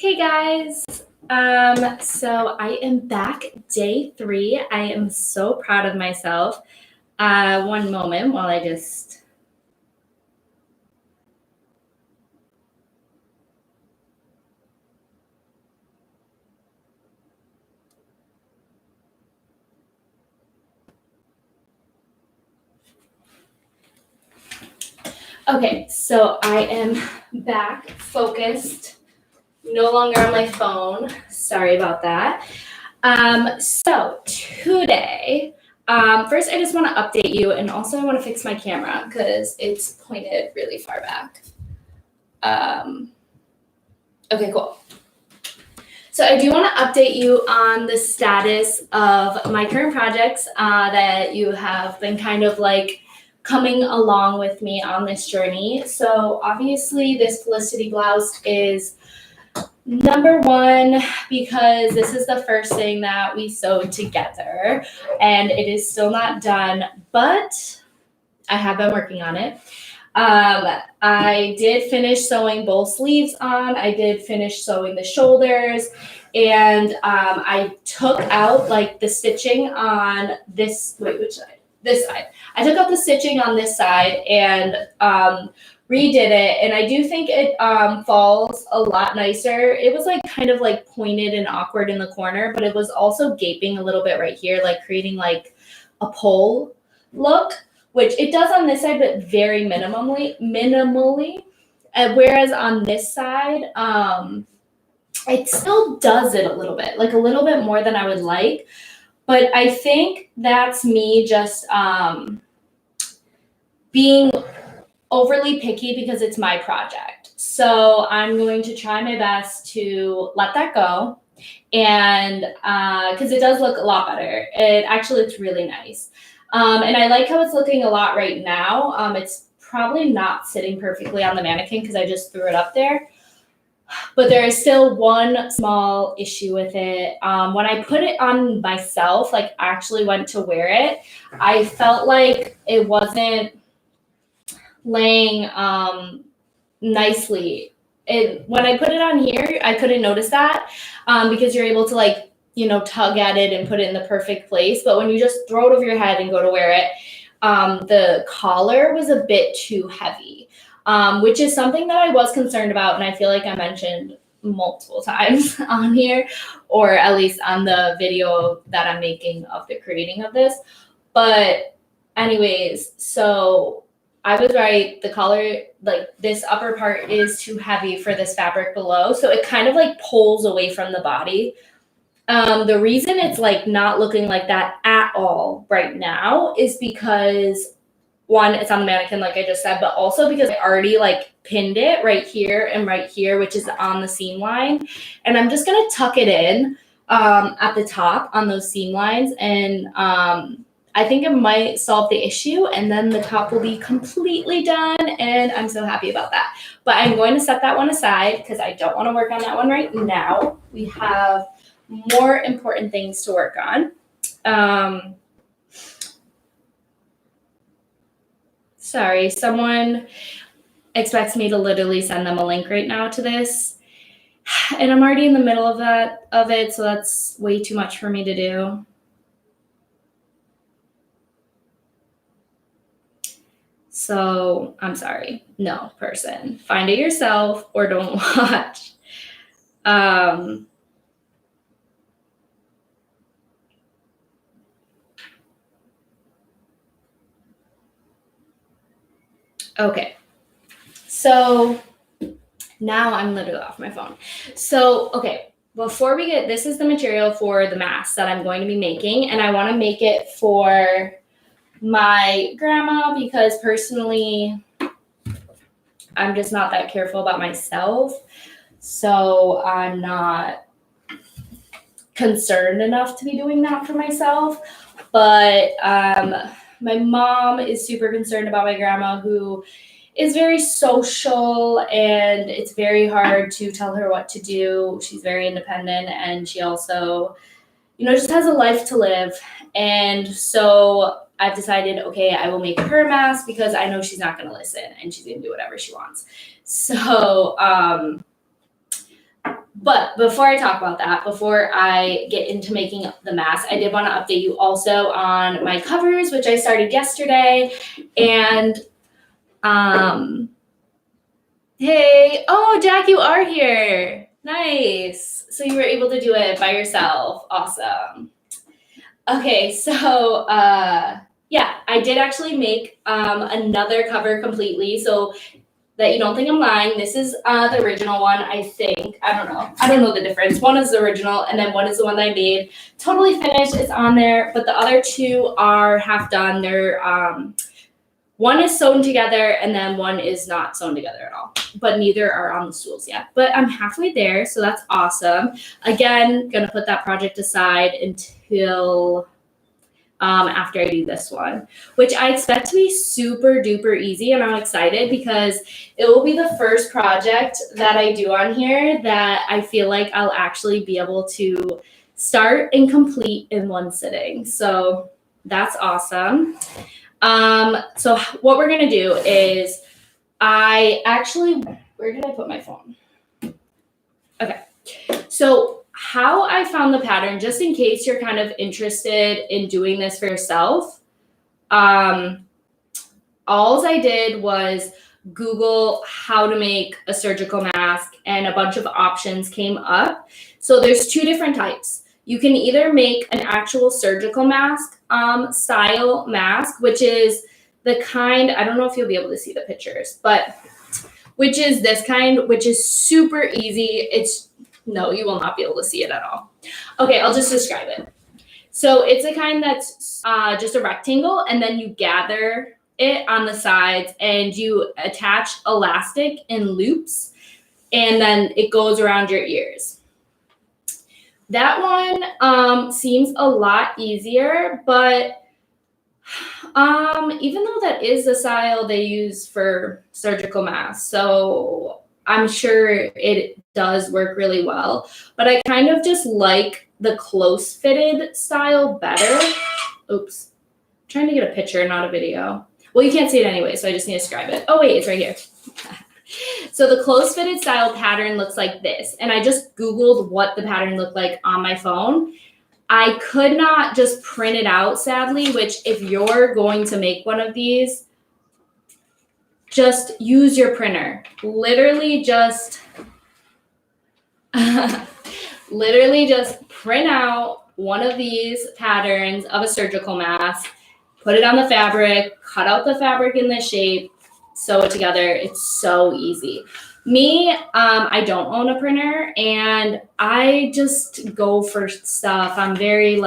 Hey guys. So I am back day 3. I am so proud of myself. One moment while I just. Okay, so I am back focused, no longer on my phone. Sorry about that. So today, first I just want to update you, and also I want to fix my camera because it's pointed really far back. Okay, cool. So I do want to update you on the status of my current projects that you have been kind of like coming along with me on this journey. So obviously this Felicity blouse is number one because this is the first thing that we sewed together and it is still not done, but I have been working on it. I did finish sewing both sleeves on. I did finish sewing the shoulders, and I took out like the stitching on this. Wait, which side? This side. I took out the stitching on this side and redid it, and I do think it falls a lot nicer. It was like kind of like pointed and awkward in the corner, but it was also gaping a little bit right here, like creating like a pole look, which it does on this side, but very minimally. Whereas on this side, it still does it a little bit, like a little bit more than I would like. But I think that's me just being overly picky because it's my project. So I'm going to try my best to let that go. And because it does look a lot better. It actually looks really nice. And I like how it's looking a lot right now. It's probably not sitting perfectly on the mannequin because I just threw it up there. But there is still one small issue with it. When I put it on myself, like actually went to wear it, I felt like it wasn't laying nicely. When I put it on here, I couldn't notice that because you're able to like, tug at it and put it in the perfect place. But when you just throw it over your head and go to wear it, the collar was a bit too heavy, which is something that I was concerned about. And I feel like I mentioned multiple times on here, or at least on the video that I'm making of the creating of this. But anyways, so I was right. The collar, like this upper part is too heavy for this fabric below. So it kind of like pulls away from the body. The reason it's like not looking like that at all right now is because one, it's on the mannequin, like I just said, but also because I already like pinned it right here and right here, which is on the seam line. And I'm just going to tuck it in at the top on those seam lines. And I think it might solve the issue, and then the top will be completely done, and I'm so happy about that. But I'm going to set that one aside because I don't want to work on that one right now. We have more important things to work on. Sorry, someone expects me to literally send them a link right now to this, and I'm already in the middle of it, so that's way too much for me to do. So I'm sorry. No, person. Find it yourself or don't watch. Okay. So now I'm literally off my phone. So, okay. Before we get, this is the material for the mask that I'm going to be making, and I want to make it for my grandma because personally, I'm just not that careful about myself. So I'm not concerned enough to be doing that for myself. But my mom is super concerned about my grandma, who is very social, and it's very hard to tell her what to do. She's very independent, and she also, just has a life to live. And so I've decided, okay, I will make her a mask because I know she's not going to listen and she's going to do whatever she wants. So But before I talk about that, before I get into making the mask, I did want to update you also on my covers, which I started yesterday. And hey, oh, Jack, you are here. Nice. So you were able to do it by yourself. Awesome. Okay, so yeah, I did actually make another cover completely. So that you don't think I'm lying, this is the original one, I think. I don't know. I don't know the difference. One is the original, and then one is the one that I made. Totally finished. It's on there, but the other two are half done. They're one is sewn together, and then one is not sewn together at all. But neither are on the stools yet. But I'm halfway there, so that's awesome. Again, gonna put that project aside until after I do this one, which I expect to be super duper easy. And I'm excited because it will be the first project that I do on here that I feel like I'll actually be able to start and complete in one sitting. So that's awesome. So what we're going to do is where did I put my phone? Okay. So how I found the pattern, just in case you're kind of interested in doing this for yourself, all I did was Google how to make a surgical mask, and a bunch of options came up. So there's two different types. You can either make an actual surgical mask style mask, which is the kind, I don't know if you'll be able to see the pictures, but which is this kind, which is super easy. No, you will not be able to see it at all. Okay, I'll just describe it. So it's a kind that's just a rectangle, and then you gather it on the sides and you attach elastic in loops, and then it goes around your ears. That one seems a lot easier, but even though that is the style they use for surgical masks, so I'm sure it does work really well, but I kind of just like the close fitted style better. Oops, I'm trying to get a picture, not a video. Well, you can't see it anyway, so I just need to describe it. Oh wait, it's right here. So the close fitted style pattern looks like this. And I just Googled what the pattern looked like on my phone. I could not just print it out, sadly, which if you're going to make one of these, just use your printer. Literally just print out one of these patterns of a surgical mask, put it on the fabric, cut out the fabric in this shape, sew it together. It's so easy. Me, I don't own a printer, and I just go for stuff. I'm very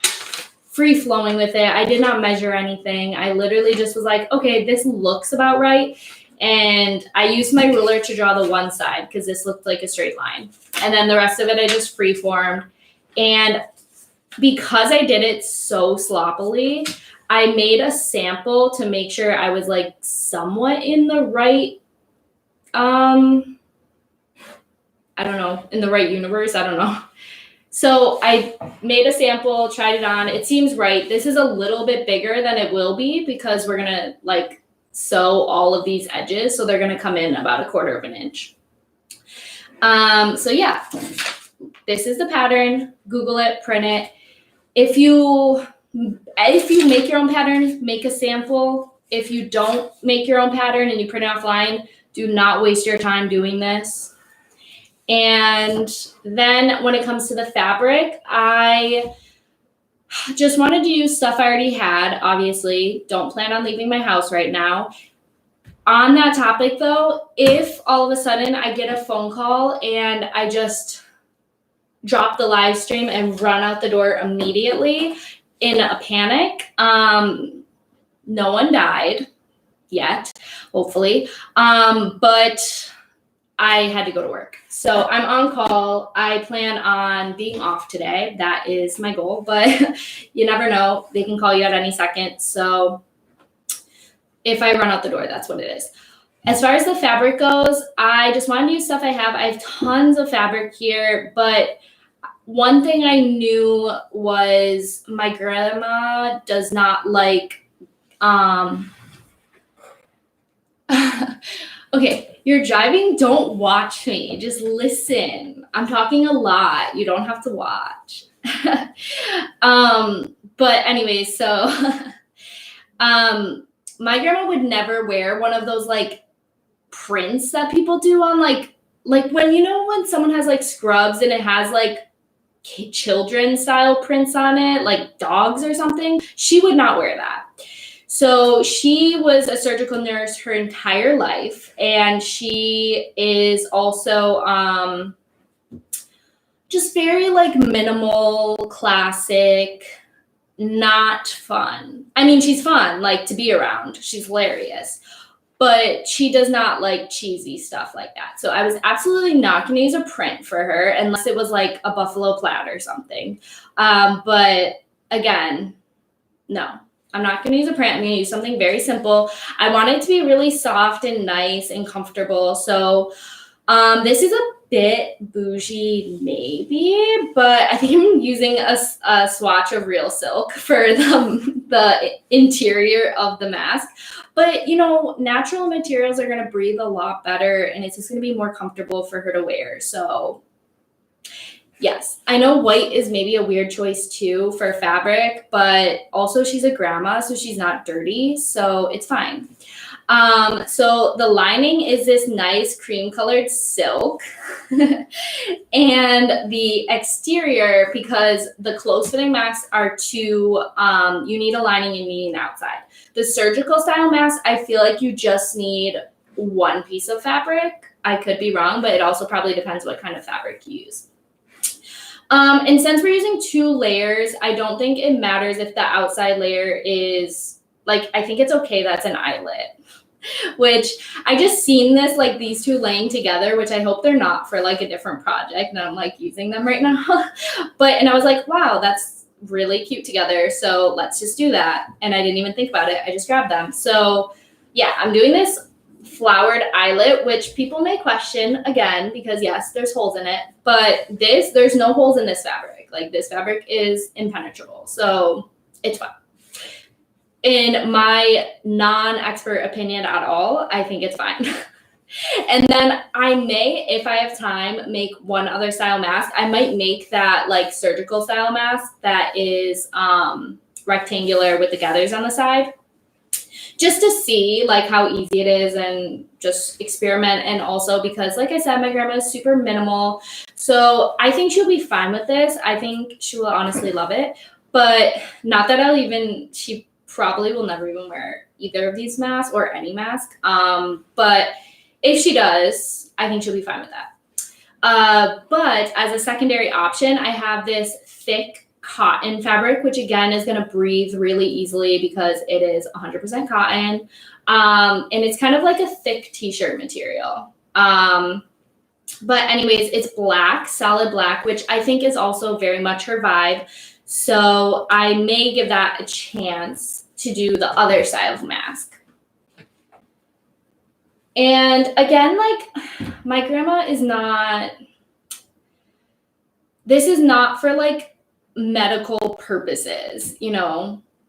free flowing with it. I did not measure anything. I literally just was like, okay, this looks about right. And I used my ruler to draw the one side because this looked like a straight line. And then the rest of it, I just free formed. And because I did it so sloppily, I made a sample to make sure I was somewhat in the right, I don't know, in the right universe. I don't know. So I made a sample, tried it on. It seems right. This is a little bit bigger than it will be because we're going to sew all of these edges. So they're going to come in about 1/4 of an inch. So yeah, this is the pattern. Google it, print it. If you make your own pattern, make a sample. If you don't make your own pattern and you print it offline, do not waste your time doing this. And then when it comes to the fabric, I just wanted to use stuff I already had. Obviously, don't plan on leaving my house right now. On that topic though, if all of a sudden I get a phone call and I just drop the live stream and run out the door immediately in a panic, no one died yet, hopefully, but I had to go to work. So I'm on call. I plan on being off today. That is my goal, but you never know. They can call you at any second. So if I run out the door, that's what it is. As far as the fabric goes, I just wanted to use stuff I have. I have tons of fabric here, but one thing I knew was my grandma does not like, okay, You're driving, don't watch me. Just listen. I'm talking a lot. You don't have to watch. But anyways, so my grandma would never wear one of those like prints that people do on like when when someone has like scrubs and it has like children style prints on it, like dogs or something. She would not wear that. So she was a surgical nurse her entire life, and she is also just very like minimal, classic, not fun. I mean, she's fun, like to be around. She's hilarious. But she does not like cheesy stuff like that. So I was absolutely not going to use a print for her unless it was like a buffalo plaid or something. But again, no, I'm not going to use a print. I'm going to use something very simple. I want it to be really soft and nice and comfortable. So this is a bit bougie maybe, but I think I'm using a swatch of real silk for the interior of the mask. But natural materials are going to breathe a lot better, and it's just going to be more comfortable for her to wear. So yes, I know white is maybe a weird choice too for fabric, but also she's a grandma, so she's not dirty, so it's fine. So the lining is this nice cream colored silk and the exterior, because the close fitting masks are too, you need a lining and you need an outside. The surgical style mask, I feel like you just need one piece of fabric. I could be wrong, but it also probably depends what kind of fabric you use. And since we're using 2 layers, I don't think it matters if the outside layer is like, I think it's okay that's an eyelet. Which I just seen this, like these 2 laying together, which I hope they're not for like a different project, and I'm like using them right now. And I was like, wow, that's really cute together. So let's just do that. And I didn't even think about it. I just grabbed them. So yeah, I'm doing this flowered eyelet, which people may question again, because yes, there's holes in it, but there's no holes in this fabric. Like this fabric is impenetrable. So it's fine. In my non-expert opinion at all, I think it's fine. And then I may, if I have time, make one other style mask. I might make that like surgical style mask that is rectangular with the gathers on the side, just to see like how easy it is and just experiment. And also because, like I said, my grandma is super minimal. So I think she'll be fine with this. I think she will honestly love it. But not that she probably will never even wear either of these masks or any mask. But if she does, I think she'll be fine with that. But as a secondary option, I have this thick cotton fabric, which again is going to breathe really easily because it is 100% cotton. And it's kind of like a thick t-shirt material. But anyways, it's black, solid black, which I think is also very much her vibe. So I may give that a chance to do the other style of mask. And again, like my grandma is not, this is not for like medical purposes,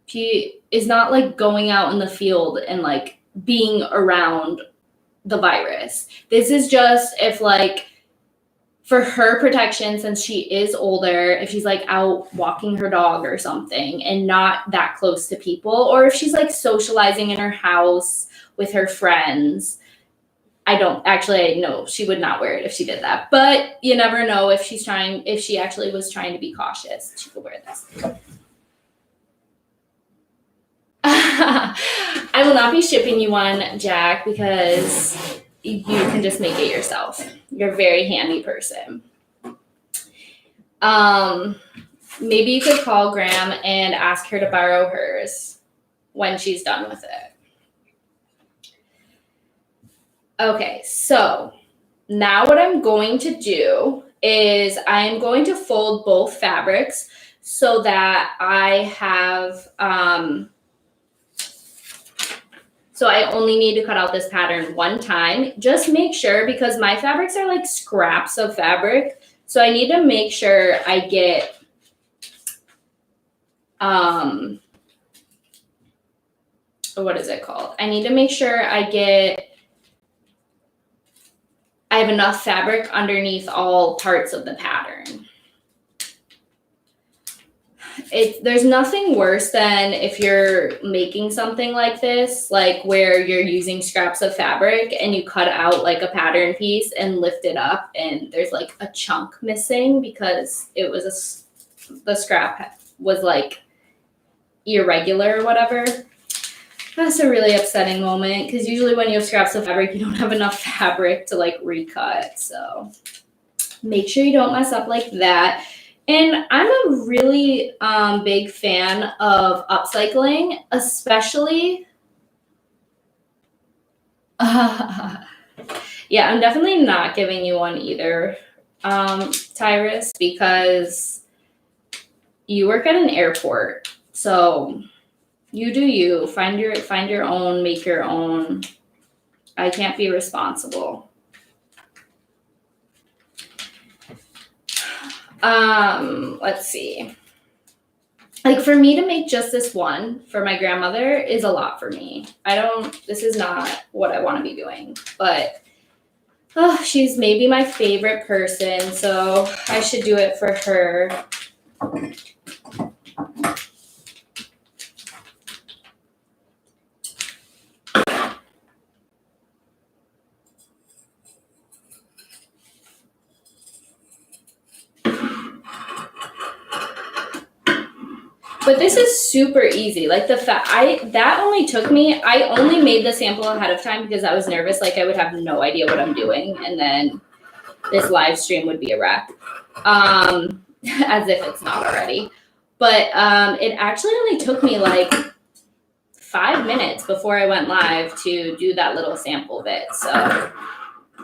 she is not like going out in the field and like being around the virus. This is just if like for her protection, since she is older, if she's like out walking her dog or something and not that close to people, or if she's like socializing in her house with her friends. I know she would not wear it if she did that, but you never know if she actually was trying to be cautious, she could wear this. I will not be shipping you one, Jack, because you can just make it yourself. You're a very handy person. Maybe you could call Graham and ask her to borrow hers when she's done with it. Okay, so now what I'm going to do is I'm going to fold both fabrics so that I have, so I only need to cut out this pattern one time. Just make sure, because my fabrics are like scraps of fabric, so I need to make sure I get, what is it called? I need to make sure I get I have enough fabric underneath all parts of the pattern. There's nothing worse than if you're making something like this, like where you're using scraps of fabric and you cut out like a pattern piece and lift it up and there's like a chunk missing because it was the scrap was like irregular or whatever. That's a really upsetting moment because usually when you have scraps of fabric, you don't have enough fabric to like recut. So make sure you don't mess up like that. And I'm a really big fan of upcycling, especially. Yeah, I'm definitely not giving you one either, Tyrus, because you work at an airport. So you do you. Find your own, make your own. I can't be responsible. Let's see. Like for me to make just this one for my grandmother is a lot for me. This is not what I want to be doing, but she's maybe my favorite person, so I should do it for her. But this is super easy. Like that only took me, I only made the sample ahead of time because I was nervous, like I would have no idea what I'm doing, and then this live stream would be a wreck. As if it's not already. But it actually only took me like 5 minutes before I went live to do that little sample bit. So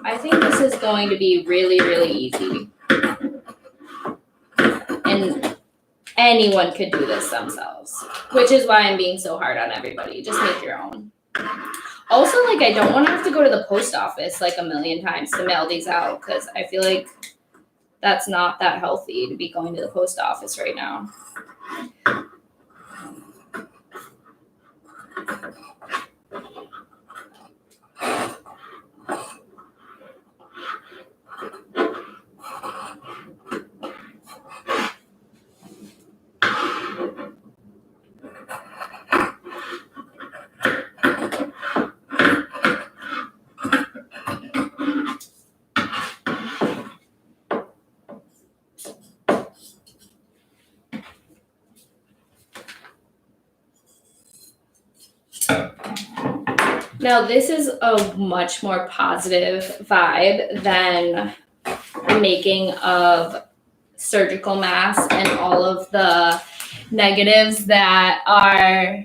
I think this is going to be really, really easy. And anyone could do this themselves, which is why I'm being so hard on everybody. Just make your own. Also, like, I don't want to have to go to the post office like a million times to mail these out because I feel like that's not that healthy to be going to the post office right now. Now, this is a much more positive vibe than the making of surgical masks and all of the negatives that are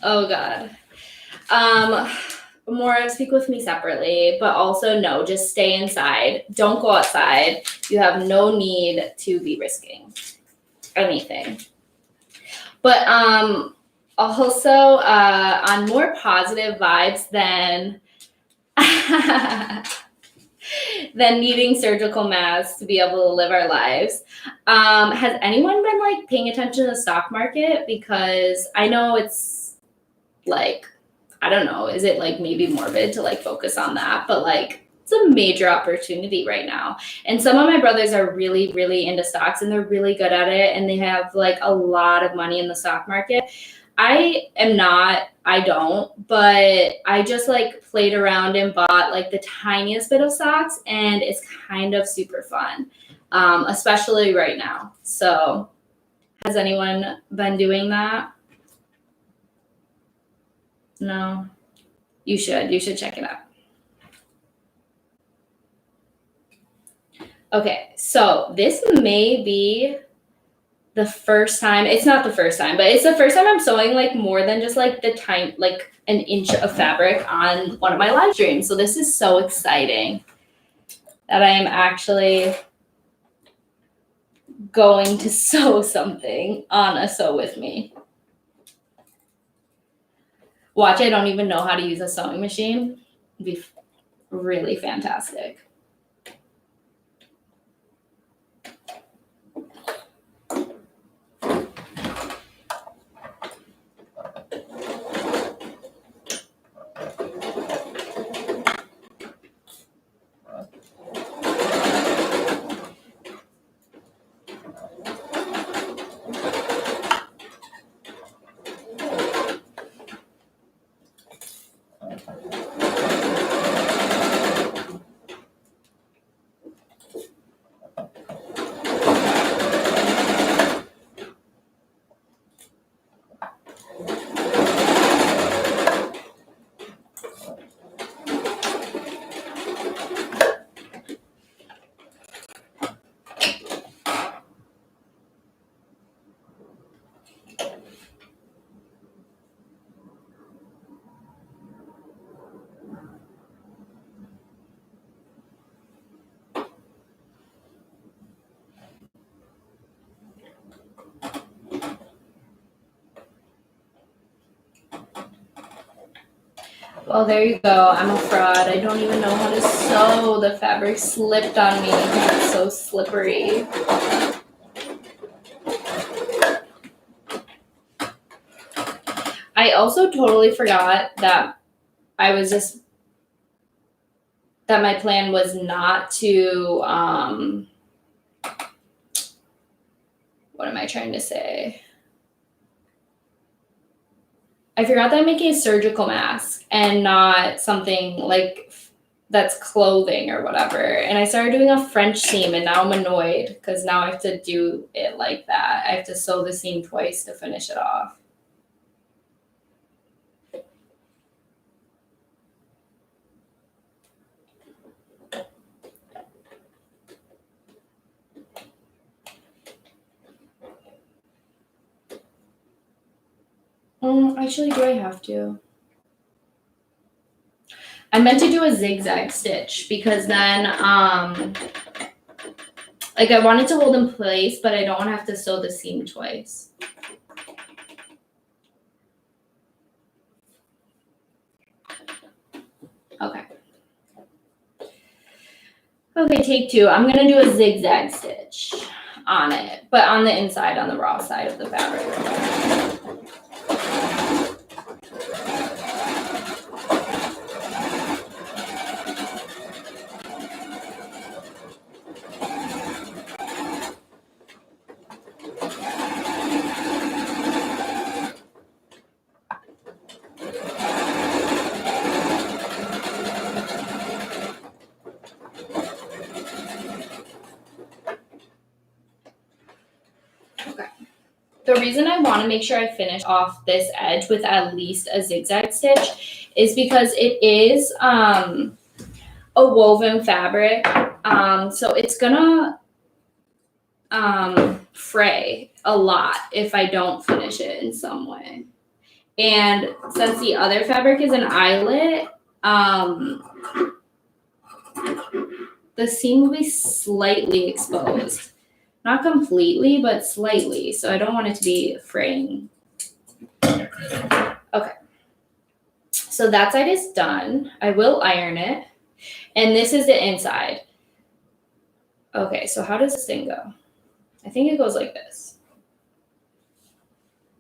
oh God. Maura, speak with me separately, but also no, just stay inside. Don't go outside. You have no need to be risking anything. But also on more positive vibes than than needing surgical masks to be able to live our lives. Has anyone been like paying attention to the stock market? Because I know it's like, I don't know, is it like maybe morbid to like focus on that? But like, it's a major opportunity right now. And some of my brothers are really, really into stocks and they're really good at it. And they have like a lot of money in the stock market. I am not, I don't, but I just like played around and bought like the tiniest bit of stocks and it's kind of super fun, especially right now. So has anyone been doing that? No, you should check it out. Okay, so this may be the first time, it's not the first time, but it's the first time I'm sewing like more than just like like an inch of fabric on one of my live streams. So this is so exciting that I am actually going to sew something on a Sew With Me. Watch, I don't even know how to use a sewing machine. It'd be really fantastic. Well, there you go. I'm a fraud. I don't even know how to sew. The fabric slipped on me because it's so slippery. I also totally forgot that that my plan was not to, what am I trying to say? I forgot that I'm making a surgical mask and not something like that's clothing or whatever. And I started doing a French seam and now I'm annoyed because now I have to do it like that. I have to sew the seam twice to finish it off. Actually, do I have to? I meant to do a zigzag stitch because then, like I wanted to hold in place, but I don't want to have to sew the seam twice. Okay. Okay, take two. I'm gonna do a zigzag stitch on it, but on the inside, on the raw side of the fabric. The reason I want to make sure I finish off this edge with at least a zigzag stitch is because it is a woven fabric. So it's gonna fray a lot if I don't finish it in some way. And since the other fabric is an eyelet, the seam will be slightly exposed. Not completely, but slightly. So I don't want it to be fraying. Okay. So that side is done. I will iron it. And this is the inside. Okay, so how does this thing go? I think it goes like this.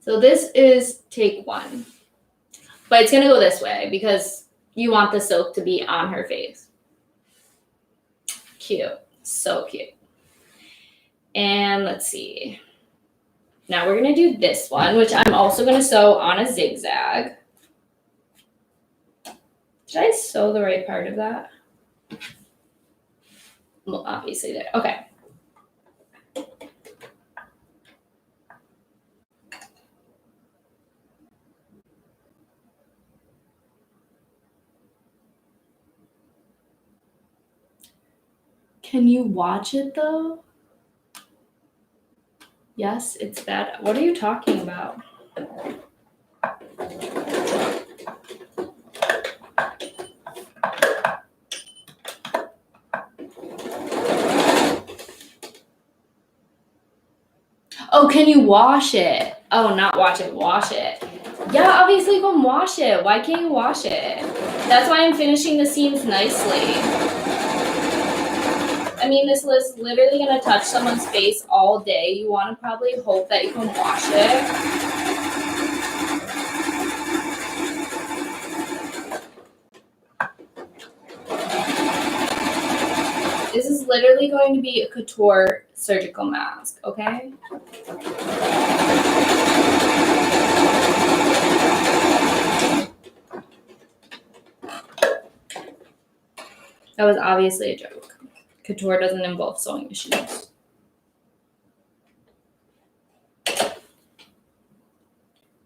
So this is take one. But it's going to go this way because you want the silk to be on her face. Cute. So cute. And let's see. Now we're going to do this one, which I'm also going to sew on a zigzag. Did I sew the right part of that? Well, obviously there. Okay. Can you watch it though? Yes, it's bad. What are you talking about? Oh, can you wash it? Oh, not watch it, wash it. Yeah, obviously go and wash it. Why can't you wash it? That's why I'm finishing the seams nicely. I mean, this is literally going to touch someone's face all day. You want to probably hope that you can wash it. This is literally going to be a couture surgical mask, okay? That was obviously a joke. Couture doesn't involve sewing machines.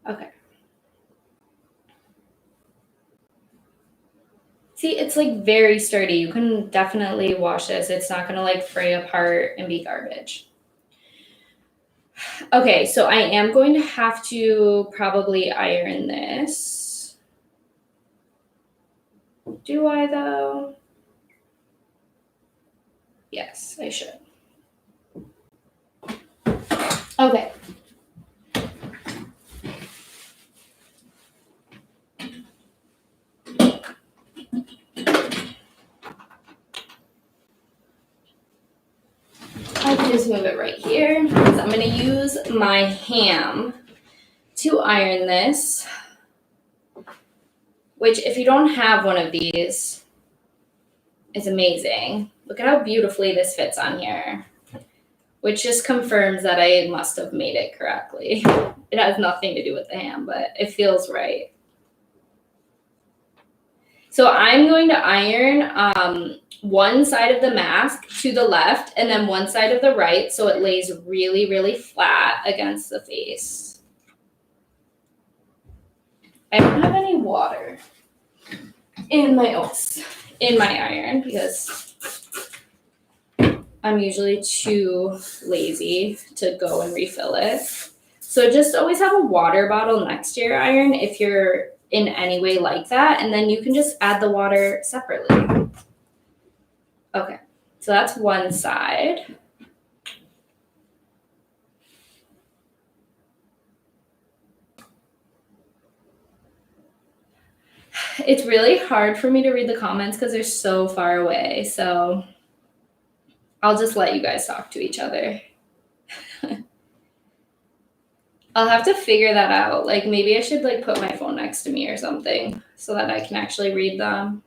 Okay. See, it's like very sturdy. You can definitely wash this. It's not gonna like fray apart and be garbage. Okay, so I am going to have to probably iron this. Do I though? Yes, I should. Okay. I can just move it right here because I'm going to use my ham to iron this, which if you don't have one of these, is amazing. Look at how beautifully this fits on here, which just confirms that I must have made it correctly. It has nothing to do with the ham, but it feels right. So I'm going to iron one side of the mask to the left and then one side of the right so it lays really, really flat against the face. I don't have any water in my iron because I'm usually too lazy to go and refill it. So just always have a water bottle next to your iron if you're in any way like that, and then you can just add the water separately. Okay, so that's one side. It's really hard for me to read the comments because they're so far away, so I'll just let you guys talk to each other. I'll have to figure that out. Like maybe I should like put my phone next to me or something so that I can actually read them.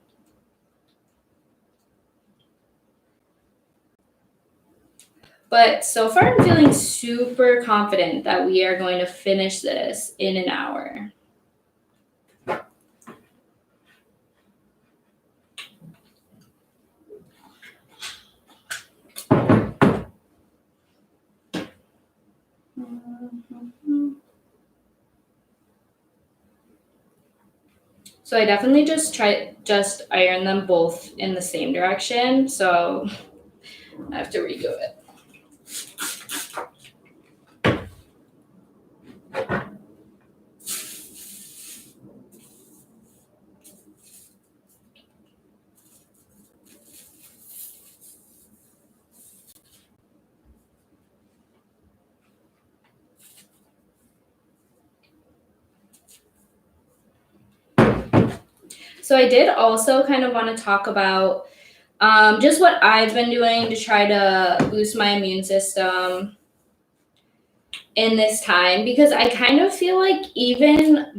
But so far I'm feeling super confident that we are going to finish this in an hour. So I definitely just iron them both in the same direction. So I have to redo it. So I did also kind of want to talk about just what I've been doing to try to boost my immune system in this time, because I kind of feel like even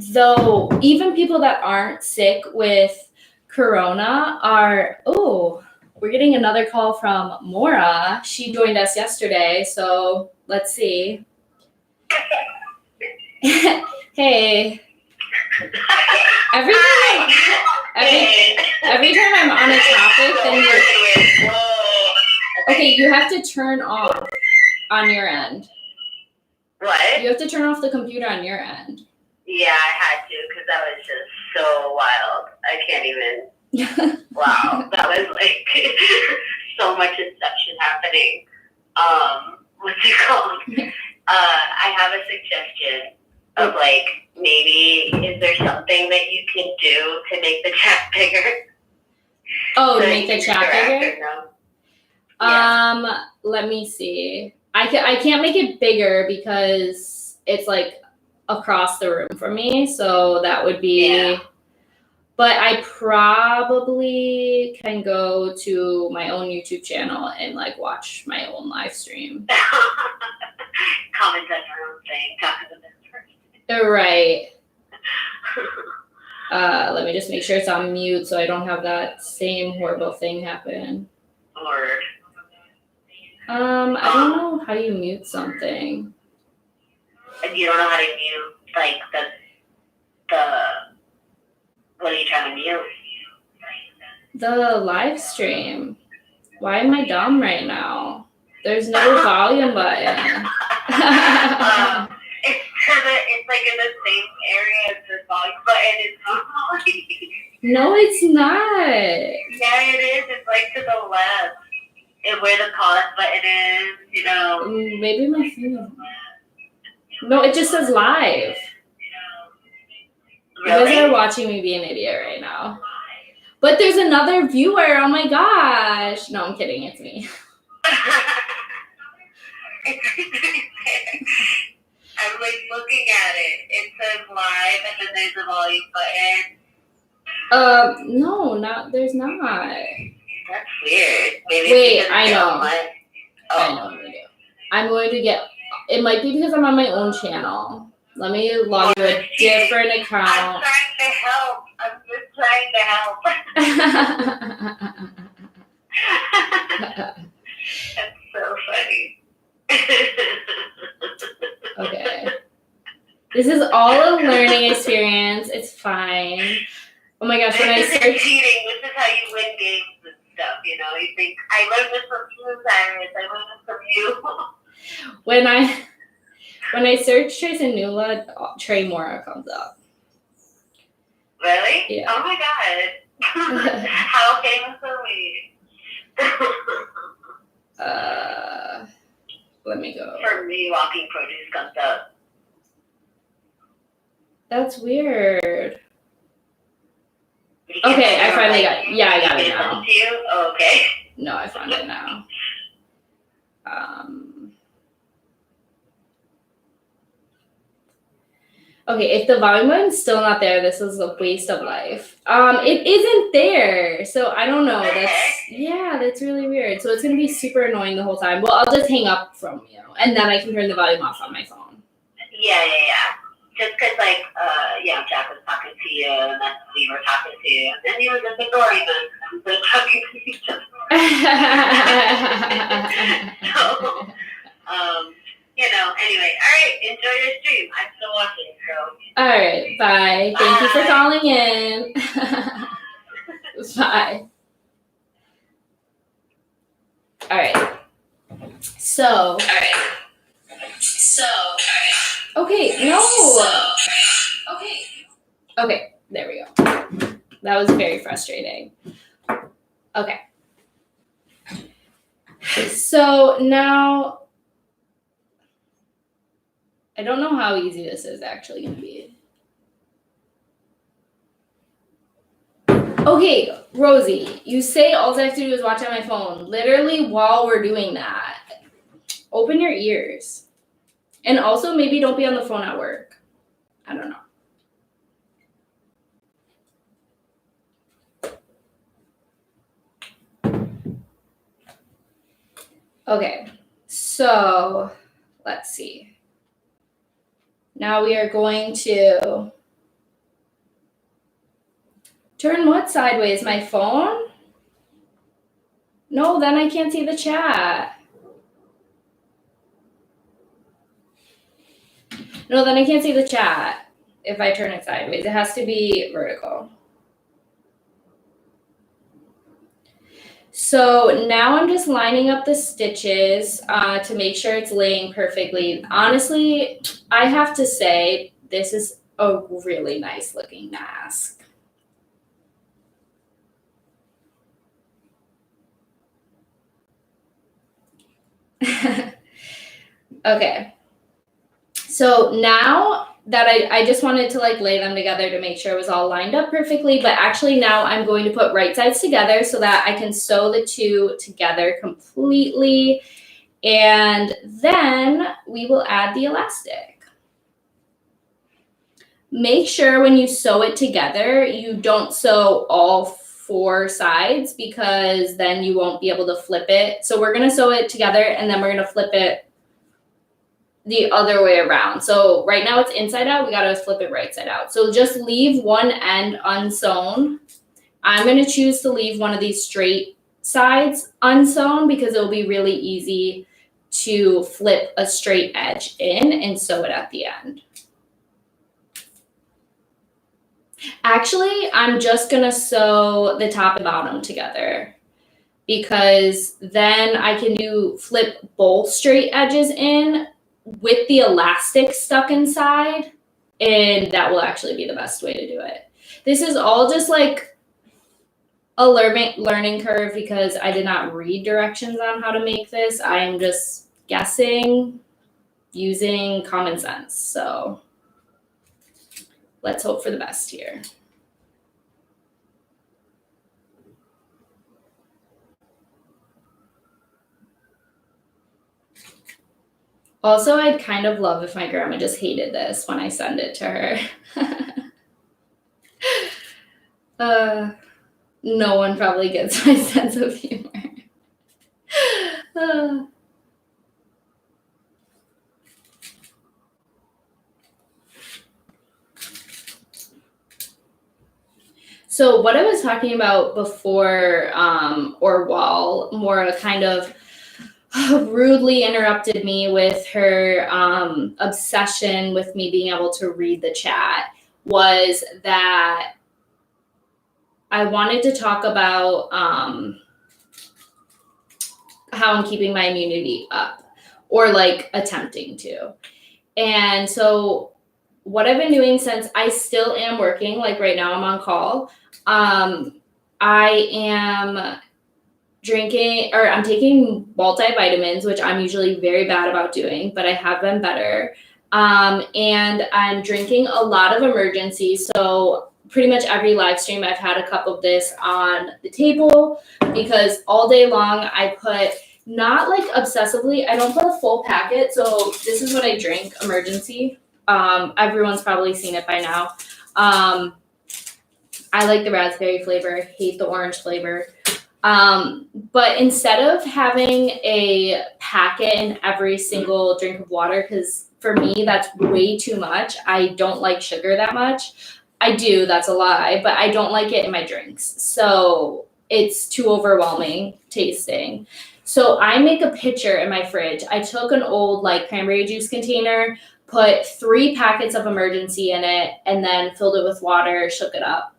people that aren't sick with corona are, we're getting another call from Mora. She joined us yesterday, so let's see. Hey. Every time I'm on a topic, then you're okay. You have to turn off on your end. What? You have to turn off the computer on your end. Yeah, I had to because that was just so wild. I can't even. Wow, that was like so much inception happening. What's it called? I have a suggestion of like maybe is there something that you can do to make the chat bigger? Oh, to make the chat bigger? No? Yeah. Let me see. I can't make it bigger because it's like across the room from me, so that would be. Yeah. But I probably can go to my own YouTube channel and like watch my own live stream. Comment on your own thing. Talk to them first. Right. Let me just make sure it's on mute so I don't have that same horrible thing happen. Or. I don't know how you mute something. You don't know how to mute like the. What are you trying to mute? The live stream. Why am I dumb right now? There's no volume button. It's like in the same area as the volume button. It's not like. No, it's not. Yeah, it is. It's like to the left. And where the pause button is, you know. Maybe my phone. No, it just says live. Really? You guys are watching me be an idiot right now. But there's another viewer. Oh my gosh. No, I'm kidding. It's me. I'm like looking at it. It says live and then there's a volume button. No, there's not. That's weird. Maybe wait, I know. Oh. I know what to do. I'm going to get. It might be because I'm on my own channel. Let me log into a different account. I'm trying to help. I'm just trying to help. That's so funny. Okay. This is all a learning experience. It's fine. Oh my gosh, when I search. This is cheating. This is how you win games and stuff, you know? You think, I learned this from you, Cyrus. I learned this from you. When I search Trace and Nula, Trey Mora comes up. Really? Yeah. Oh my god. How famous are we? Let me go. For me, walking produce comes up. That's weird. Okay, I finally got it. Yeah, I got it now. To you? Oh, okay. No, I found it now. Okay, if the volume button's still not there, this is a waste of life. It isn't there, so I don't know. That's really weird. So it's gonna be super annoying the whole time. Well, I'll just hang up from you, and then I can turn the volume off on my phone. Yeah. Just because, Jack was talking to you, and then we were talking to you, and then you were just ignoring us, and we were talking to each other. Anyway, all right, enjoy your stream. I'm still watching, so. All right, bye. Thank you for calling in. Bye. All right. So. Okay, no. Okay, there we go. That was very frustrating. Okay. So now, I don't know how easy this is actually going to be. Okay, Rosie, you say all I have to do is watch on my phone. Literally while we're doing that, open your ears. And also maybe don't be on the phone at work. I don't know. Okay, so let's see. Now we are going to turn what sideways? My phone? No, then I can't see the chat. No, then I can't see the chat if I turn it sideways. It has to be vertical. So now I'm just lining up the stitches to make sure it's laying perfectly. Honestly, I have to say this is a really nice looking mask. Okay. So now that I just wanted to lay them together to make sure it was all lined up perfectly, but actually now I'm going to put right sides together so that I can sew the two together completely, and then we will add the elastic. Make sure when you sew it together, you don't sew all 4 sides because then you won't be able to flip it. So we're gonna sew it together and then we're gonna flip it the other way around. So right now it's inside out, we gotta flip it right side out. So just leave one end unsewn. I'm gonna choose to leave one of these straight sides unsewn because it'll be really easy to flip a straight edge in and sew it at the end. Actually, I'm just gonna sew the top and bottom together because then I can flip both straight edges in with the elastic stuck inside, and that will actually be the best way to do it. This is all just like a learning curve because I did not read directions on how to make this. I am just guessing using common sense. So let's hope for the best here. Also, I'd kind of love if my grandma just hated this when I send it to her. No one probably gets my sense of humor. So what I was talking about before, or while Maura kind of rudely interrupted me with her obsession with me being able to read the chat, was that I wanted to talk about how I'm keeping my immunity up, or like attempting to. And so what I've been doing since I still am working, like right now I'm on call, I am I'm taking multivitamins, which I'm usually very bad about doing, but I have been better. And I'm drinking a lot of Emergency. So pretty much every live stream, I've had a cup of this on the table because all day long I put, not like obsessively, I don't put a full packet. So this is what I drink, Emergency. Everyone's probably seen it by now. I like the raspberry flavor, hate the orange flavor. But instead of having a packet in every single drink of water, because for me, that's way too much. I don't like sugar that much. I do, that's a lie, but I don't like it in my drinks. So it's too overwhelming tasting. So I make a pitcher in my fridge. I took an old like cranberry juice container, put 3 packets of Emergency in it, and then filled it with water, shook it up.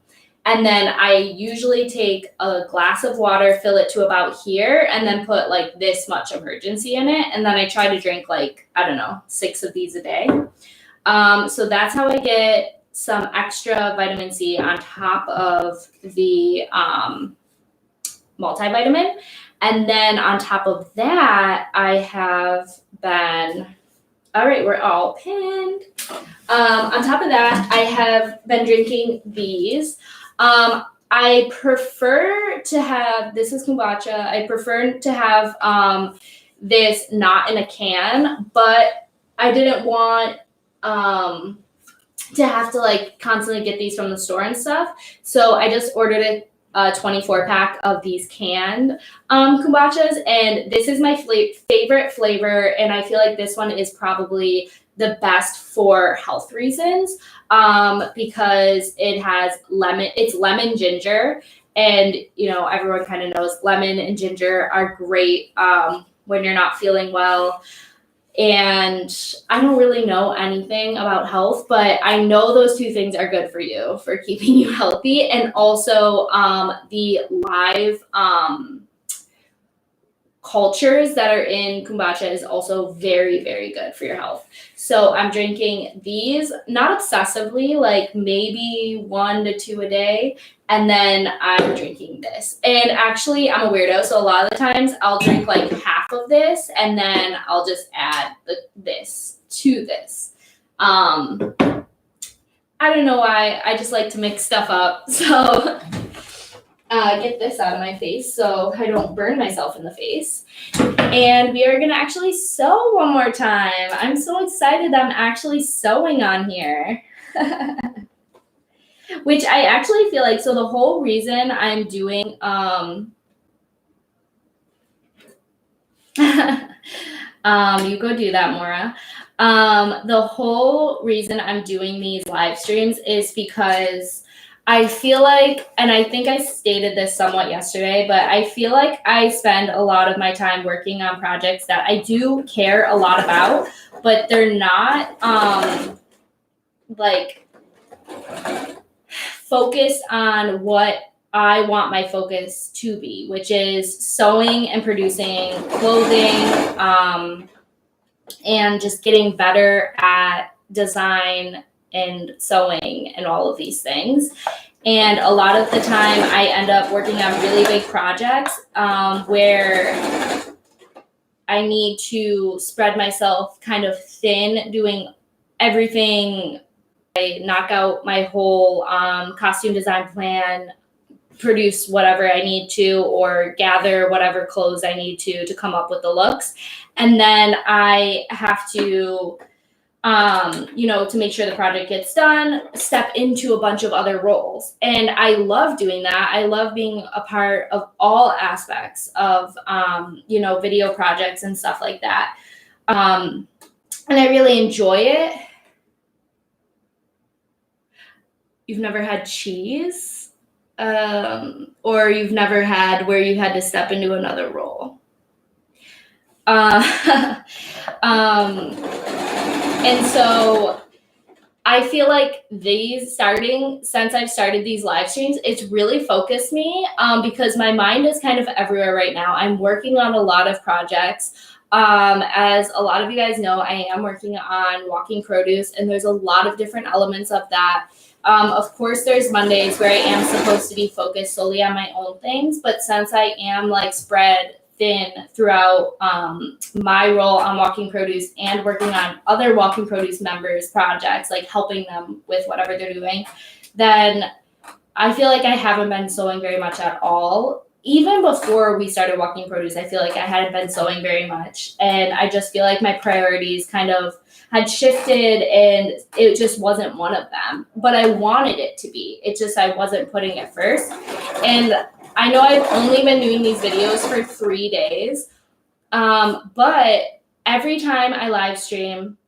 And then I usually take a glass of water, fill it to about here, and then put like this much Emergency in it. And then I try to drink like, I don't know, 6 of these a day. So that's how I get some extra vitamin C on top of the multivitamin. And then on top of that, I have been, all right, we're all pinned. On top of that, I have been drinking these. I prefer to have, this is kombucha. I prefer to have this not in a can, but I didn't want to have to like constantly get these from the store and stuff. So I just ordered a 24 pack of these canned kombuchas, and this is my favorite flavor, and I feel like this one is probably the best for health reasons, because it has it's lemon ginger, and you know, everyone kind of knows lemon and ginger are great when you're not feeling well. And I don't really know anything about health, but I know those 2 things are good for you, for keeping you healthy. And also the live cultures that are in kombucha is also very, very good for your health. So I'm drinking these, not obsessively, like maybe 1 to 2 a day. And then I'm drinking this. And actually, I'm a weirdo. So a lot of the times I'll drink like half of this and then I'll just add this to this. I don't know why. I just like to mix stuff up. So get this out of my face so I don't burn myself in the face. And we are going to actually sew one more time. I'm so excited that I'm actually sewing on here. Which I actually feel like, so the whole reason I'm doing, you go do that, Maura. The whole reason I'm doing these live streams is because I feel like, and I think I stated this somewhat yesterday, but I feel like I spend a lot of my time working on projects that I do care a lot about, but they're not like focus on what I want my focus to be, which is sewing and producing clothing, and just getting better at design and sewing and all of these things. And a lot of the time I end up working on really big projects where I need to spread myself kind of thin, doing everything. I knock out my whole costume design plan, produce whatever I need to, or gather whatever clothes I need to come up with the looks. And then I have to, to make sure the project gets done, step into a bunch of other roles. And I love doing that. I love being a part of all aspects of, video projects and stuff like that. And I really enjoy it. You've never had cheese? Or you've never had where you had to step into another role? And so I feel like since I've started these live streams, it's really focused me because my mind is kind of everywhere right now. I'm working on a lot of projects. As a lot of you guys know, I am working on Walking Produce, and there's a lot of different elements of that. Of course, there's Mondays where I am supposed to be focused solely on my own things, but since I am spread thin throughout my role on Walking Produce and working on other Walking Produce members' projects, helping them with whatever they're doing, then I feel like I haven't been sewing very much at all. Even before we started Walking Produce, I feel like I hadn't been sewing very much. And I just feel like my priorities kind of had shifted, and it just wasn't one of them. But I wanted it to be. It's just I wasn't putting it first. And I know I've only been doing these videos for 3 days, but every time I live stream,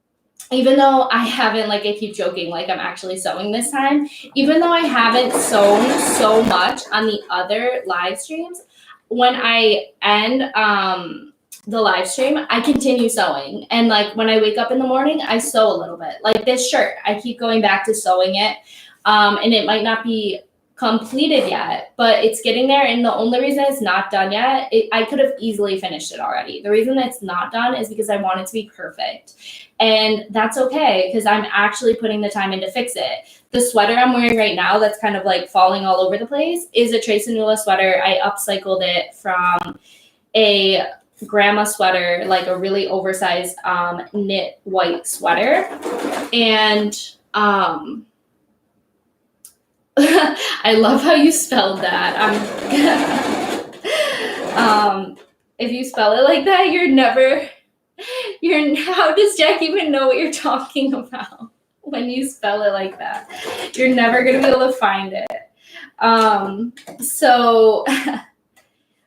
even though I haven't, I keep joking, I'm actually sewing this time, even though I haven't sewn so much on the other live streams, when I end the live stream, I continue sewing. And when I wake up in the morning, I sew a little bit. Like this shirt, I keep going back to sewing it. And it might not be completed yet, but it's getting there. And the only reason it's not done yet, I could have easily finished it already. The reason it's not done is because I want it to be perfect. And that's okay, because I'm actually putting the time in to fix it. The sweater I'm wearing right now that's kind of falling all over the place is a Trace and Nula sweater. I upcycled it from a grandma sweater, a really oversized knit white sweater. And I love how you spelled that. If you spell it like that, how does Jack even know what you're talking about when you spell it like that? You're never going to be able to find it.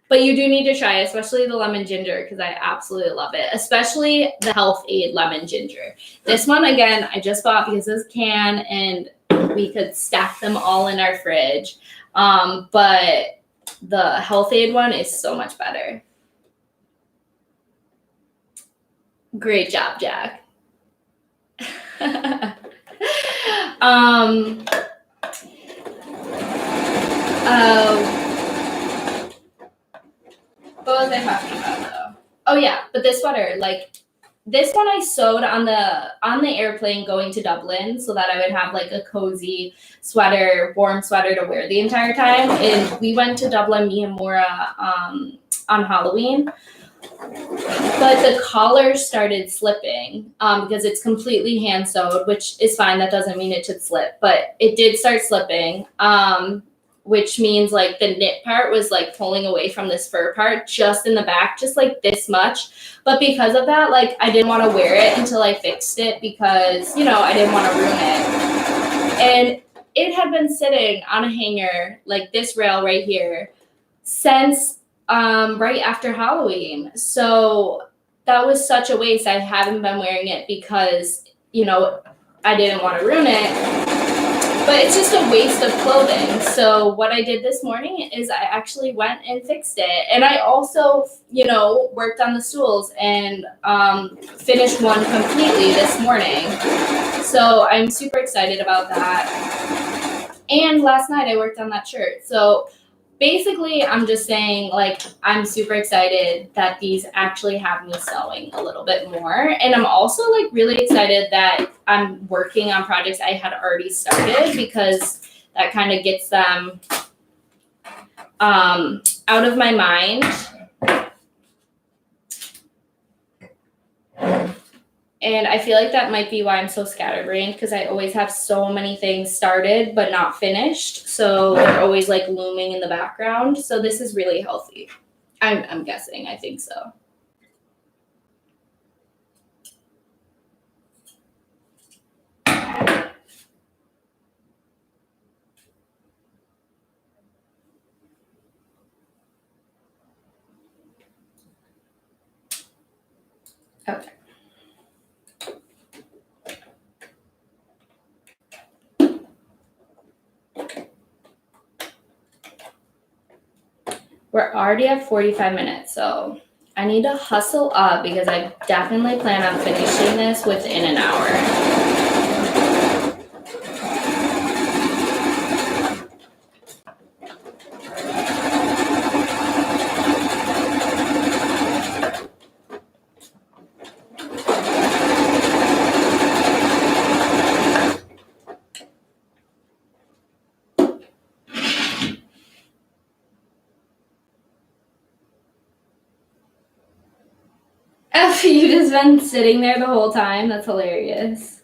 But you do need to try, especially the lemon ginger, because I absolutely love it, especially the Health Aid lemon ginger. This one, again, I just bought because it's can, and we could stack them all in our fridge. But the Health Aid one is so much better. Great job, Jack. What was I talking about though? Oh yeah, but this sweater, this one I sewed on the airplane going to Dublin so that I would have a cozy sweater, warm sweater to wear the entire time. And we went to Dublin, me and Maura, on Halloween. But the collar started slipping because it's completely hand sewed, which is fine. That doesn't mean it should slip, but it did start slipping. Which means the knit part was pulling away from this fur part just in the back, just this much. But because of that, I didn't want to wear it until I fixed it because, I didn't want to ruin it. And it had been sitting on a hanger, this rail right here, since right after Halloween. So that was such a waste. I haven't been wearing it because, I didn't want to ruin it. But it's just a waste of clothing. So what I did this morning is I actually went and fixed it. And I also, worked on the stools and finished one completely this morning. So I'm super excited about that. And last night I worked on that shirt. So basically, I'm just saying, like, I'm super excited that these actually have me sewing a little bit more. And I'm also, like, really excited that I'm working on projects I had already started, because that kind of gets them out of my mind. And I feel like that might be why I'm so scatterbrained, because I always have so many things started but not finished. So they're always like looming in the background. So this is really healthy. I'm guessing. I think so. Okay. We're already at 45 minutes, so I need to hustle up because I definitely plan on finishing this within an hour. F, you just been sitting there the whole time? That's hilarious.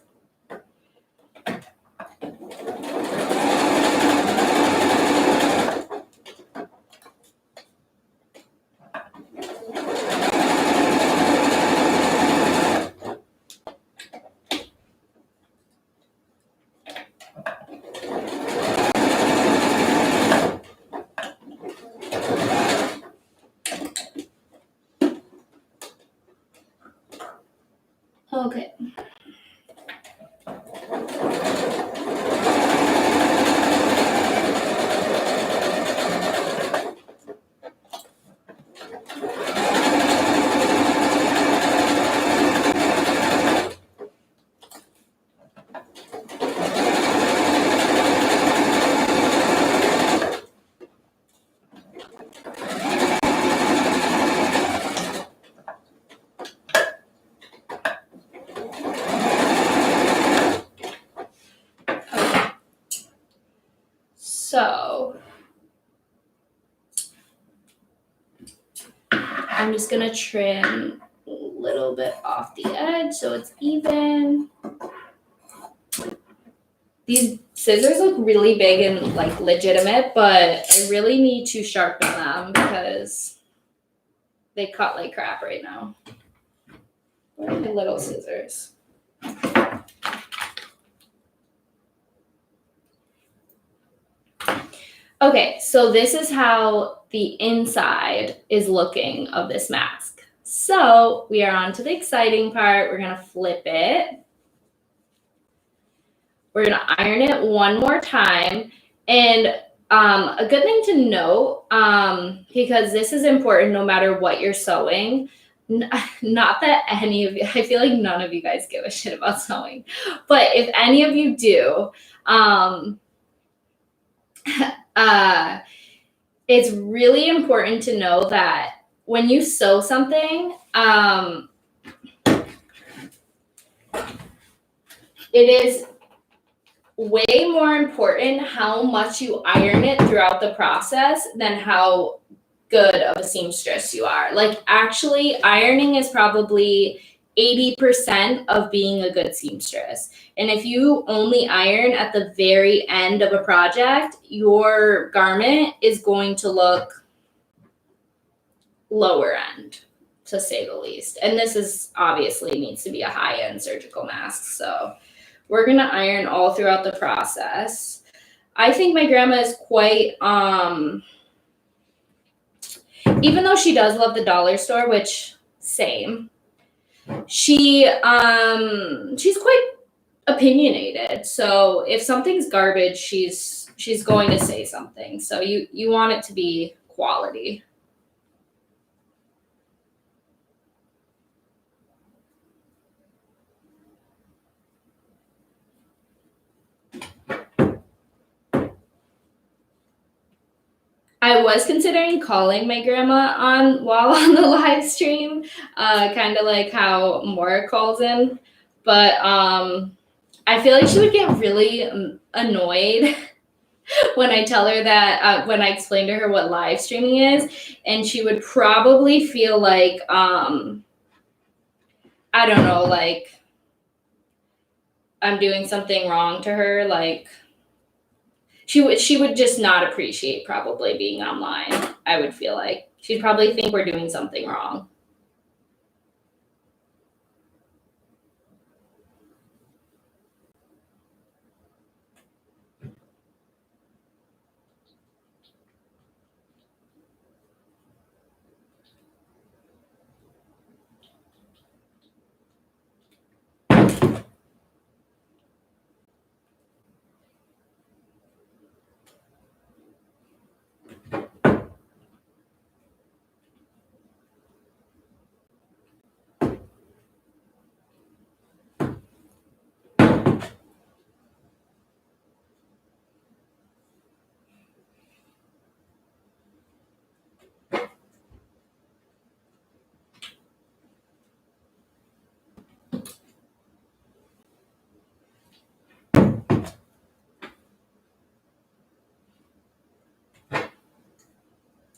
Okay. So I'm just gonna trim a little bit off the edge so it's even. These scissors look really big and like legitimate, but I really need to sharpen them because they cut like crap right now. Where are my little scissors? Okay, so this is how the inside is looking of this mask. So we are on to the exciting part. We're gonna flip it. We're gonna iron it one more time. And a good thing to note, because this is important no matter what you're sewing, not that any of you, I feel like none of you guys give a shit about sewing, but if any of you do, it's really important to know that when you sew something, it is way more important how much you iron it throughout the process than how good of a seamstress you are. Like, actually, ironing is probably 80% of being a good seamstress. And if you only iron at the very end of a project, your garment is going to look lower end, to say the least. And this is obviously needs to be a high-end surgical mask. So we're going to iron all throughout the process. I think my grandma is quite, even though she does love the dollar store, which same, she's quite opinionated. So if something's garbage, she's going to say something. So you want it to be quality. I was considering calling my grandma while on the live stream, kind of like how Maura calls in, but I feel like she would get really annoyed when I tell her that when I explain to her what live streaming is, and she would probably feel like I don't know, like I'm doing something wrong to her, like she would just not appreciate probably being online. I would feel like she'd probably think we're doing something wrong.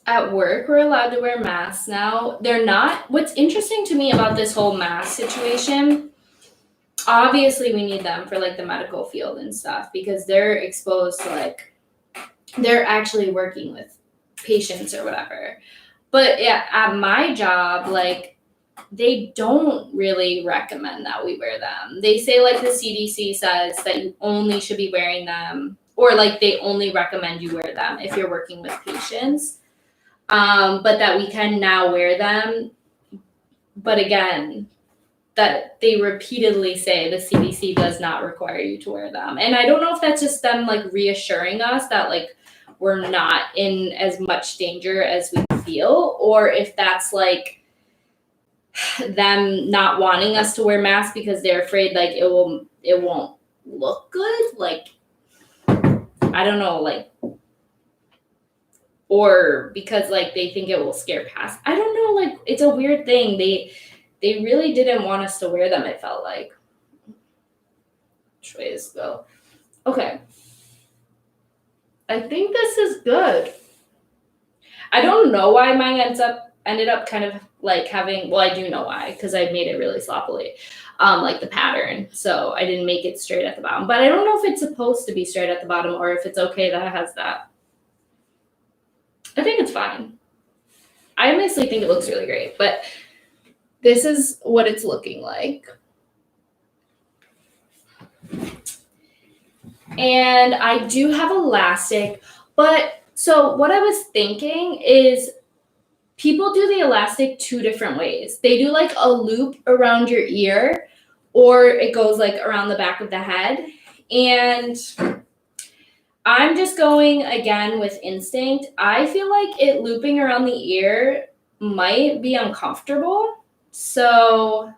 At work, we're allowed to wear masks now. They're not. What's interesting to me about this whole mask situation, obviously we need them for like the medical field and stuff because they're exposed to like, they're actually working with patients or whatever. But yeah, at my job, like they don't really recommend that we wear them. They say like the CDC says that you only should be wearing them, or like they only recommend you wear them if you're working with patients. But that we can now wear them. But again, that they repeatedly say the CDC does not require you to wear them. And I don't know if that's just them like reassuring us that like we're not in as much danger as we feel, or if that's like them not wanting us to wear masks because they're afraid like it won't look good. Like I don't know, like, or because like they think it will scare past. I don't know, like it's a weird thing. They really didn't want us to wear them, it felt like. Which way is go? Okay. I think this is good. I don't know why mine ended up kind of like having, well, I do know why, because I made it really sloppily. Like the pattern. So I didn't make it straight at the bottom. But I don't know if it's supposed to be straight at the bottom or if it's okay that it has that. I think it's fine. I honestly think it looks really great, but this is what it's looking like. And I do have elastic, but so what I was thinking is people do the elastic two different ways. They do like a loop around your ear, or it goes like around the back of the head. And I'm just going again with instinct. I feel like it looping around the ear might be uncomfortable. So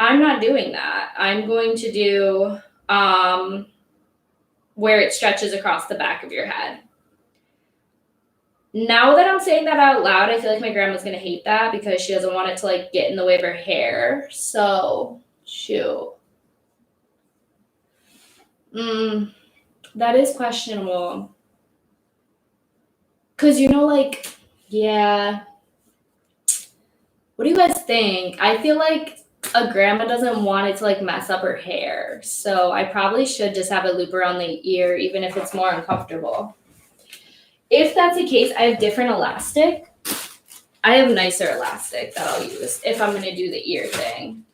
I'm not doing that. I'm going to do where it stretches across the back of your head. Now that I'm saying that out loud, I feel like my grandma's going to hate that because she doesn't want it to like get in the way of her hair. So, shoot. That is questionable. Because, like, yeah. What do you guys think? I feel like a grandma doesn't want it to, like, mess up her hair. So I probably should just have it loop around the ear, even if it's more uncomfortable. If that's the case, I have different elastic. I have nicer elastic that I'll use if I'm going to do the ear thing.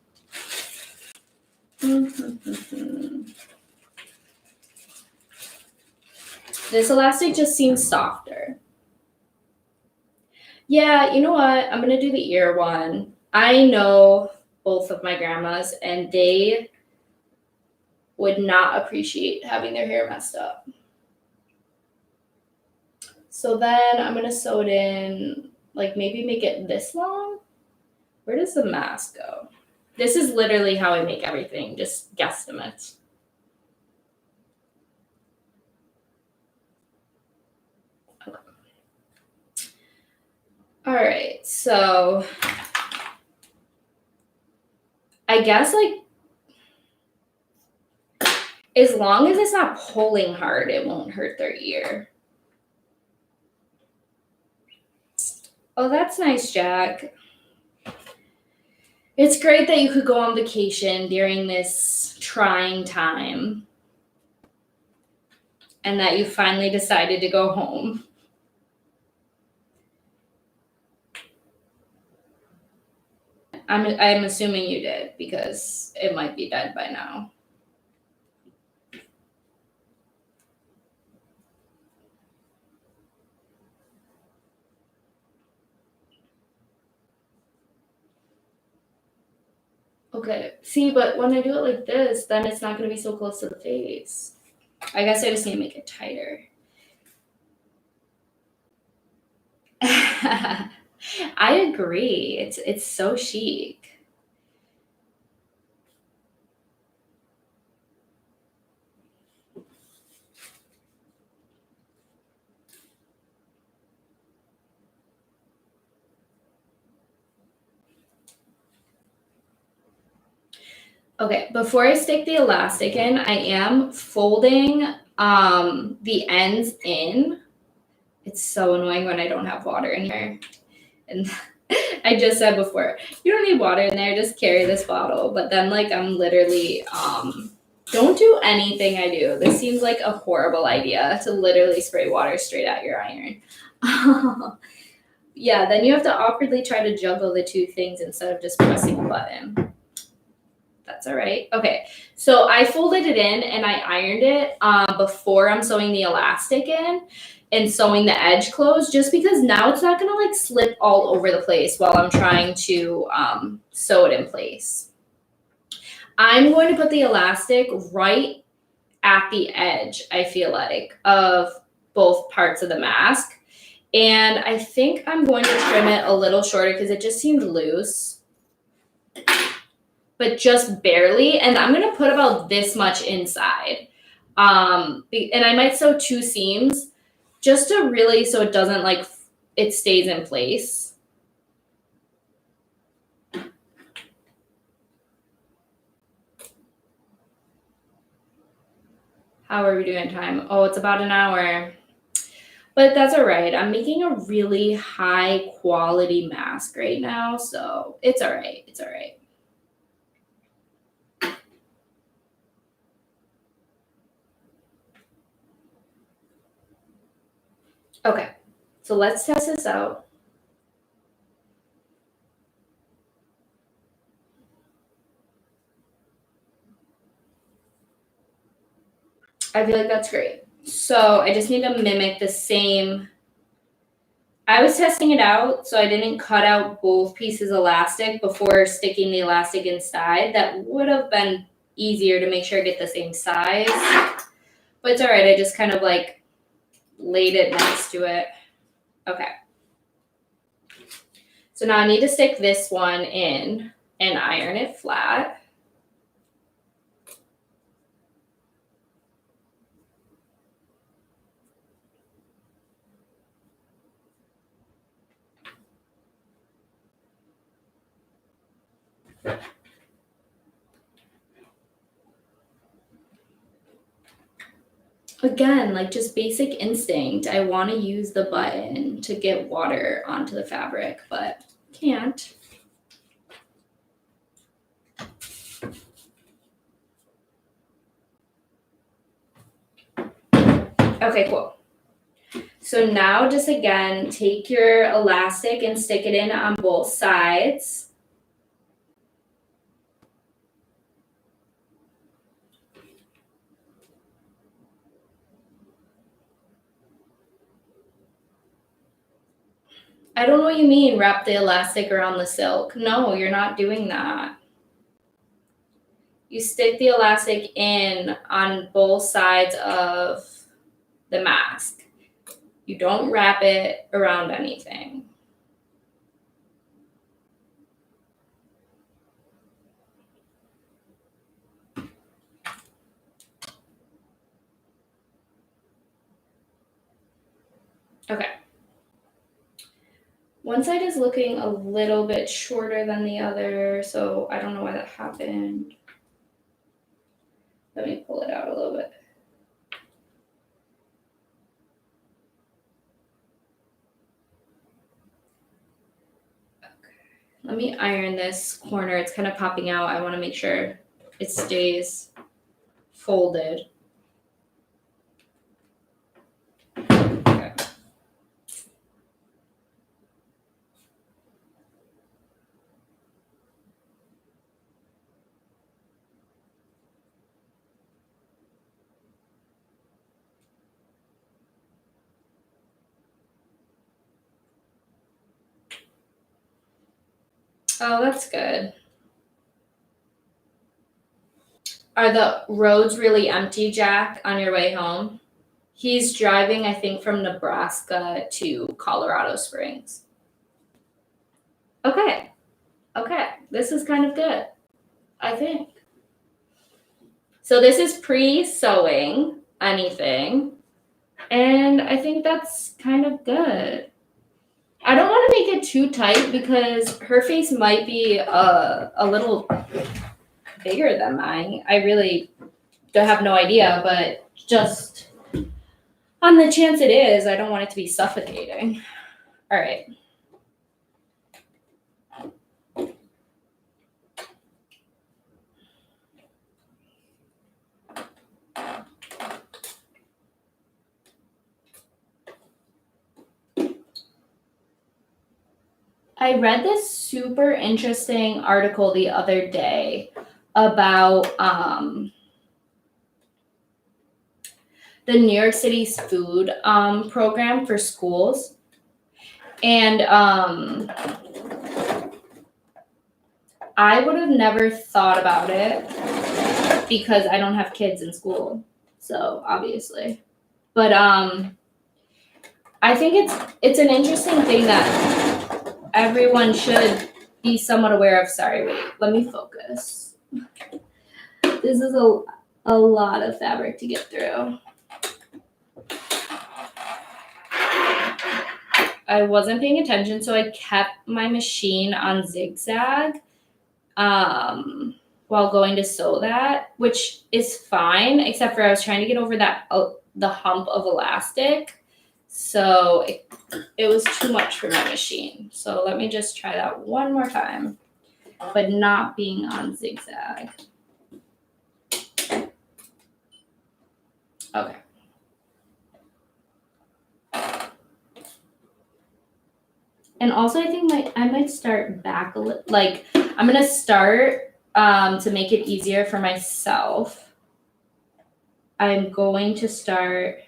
This elastic just seems softer. Yeah, you know what? I'm going to do the ear one. I know both of my grandmas, and they would not appreciate having their hair messed up. So then I'm going to sew it in, like maybe make it this long. Where does the mask go? This is literally how I make everything, just guesstimates. All right, so I guess like as long as it's not pulling hard, it won't hurt their ear. Oh, that's nice, Jack. It's great that you could go on vacation during this trying time and that you finally decided to go home. I'm assuming you did because it might be dead by now. Okay, see, but when I do it like this, then it's not going to be so close to the face. I guess I just need to make it tighter. I agree. It's so chic. Okay, before I stick the elastic in, I am folding the ends in. It's so annoying when I don't have water in here. And I just said before, you don't need water in there, just carry this bottle. But then like I'm literally don't do anything I do. This seems like a horrible idea to literally spray water straight at your iron. Yeah, then you have to awkwardly try to juggle the two things instead of just pressing a button. That's all right. Okay, so I folded it in and I ironed it before I'm sewing the elastic in and sewing the edge closed, just because now it's not gonna like slip all over the place while I'm trying to sew it in place. I'm going to put the elastic right at the edge, I feel like, of both parts of the mask. And I think I'm going to trim it a little shorter because it just seemed loose, but just barely. And I'm going to put about this much inside. And I might sew 2 seams just to really, so it doesn't like, it stays in place. How are we doing time? Oh, it's about an hour. But that's all right. I'm making a really high quality mask right now, so it's all right. It's all right. Okay, so let's test this out. I feel like that's great. So I just need to mimic the same. I was testing it out, so I didn't cut out both pieces of elastic before sticking the elastic inside. That would have been easier to make sure I get the same size. But it's all right. I just kind of like laid it next to it. Okay. So now I need to stick this one in and iron it flat. Again, like just basic instinct. I want to use the button to get water onto the fabric, but can't. Okay, cool. So now just again, take your elastic and stick it in on both sides. I don't know what you mean, wrap the elastic around the silk. No, you're not doing that. You stick the elastic in on both sides of the mask. You don't wrap it around anything. Okay. One side is looking a little bit shorter than the other, so I don't know why that happened. Let me pull it out a little bit. Let me iron this corner. It's kind of popping out. I want to make sure it stays folded. Okay. Oh, that's good. Are the roads really empty, Jack, on your way home? He's driving, I think, from Nebraska to Colorado Springs. Okay. This is kind of good, I think. So this is pre-sewing anything, and I think that's kind of good. I don't want to make it too tight because her face might be a little bigger than mine. I really don't have no idea, but just on the chance it is, I don't want it to be suffocating. All right. I read this super interesting article the other day about the New York City's food program for schools. And I would have never thought about it because I don't have kids in school. So obviously. But I think it's an interesting thing that everyone should be somewhat aware of. Sorry, wait, let me focus. This is a lot of fabric to get through. I wasn't paying attention, so I kept my machine on zigzag while going to sew that, which is fine, except for I was trying to get over that the hump of elastic. So it was too much for my machine. So let me just try that one more time, but not being on zigzag. Okay. And also I think I might start back a little, like I'm gonna start to make it easier for myself. I'm going to start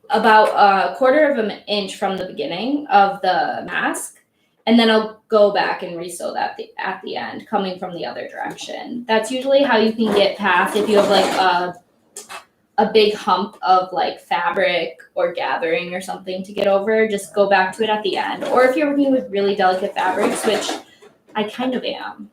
about a quarter of an inch from the beginning of the mask, and then I'll go back and resew that at the end, coming from the other direction. That's usually how you can get past if you have like a big hump of like fabric or gathering or something to get over. Just go back to it at the end. Or if you're working with really delicate fabrics, which I kind of am.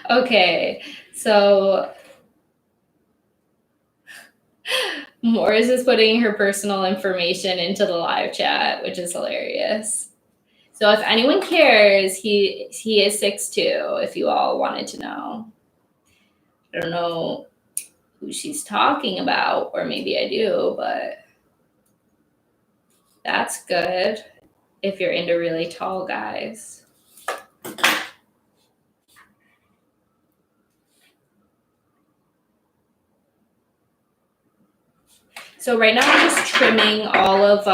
Okay, so Morris is putting her personal information into the live chat, which is hilarious. So if anyone cares, he is 6'2", if you all wanted to know. I don't know who she's talking about, or maybe I do, but that's good if you're into really tall guys. So right now I'm just trimming all of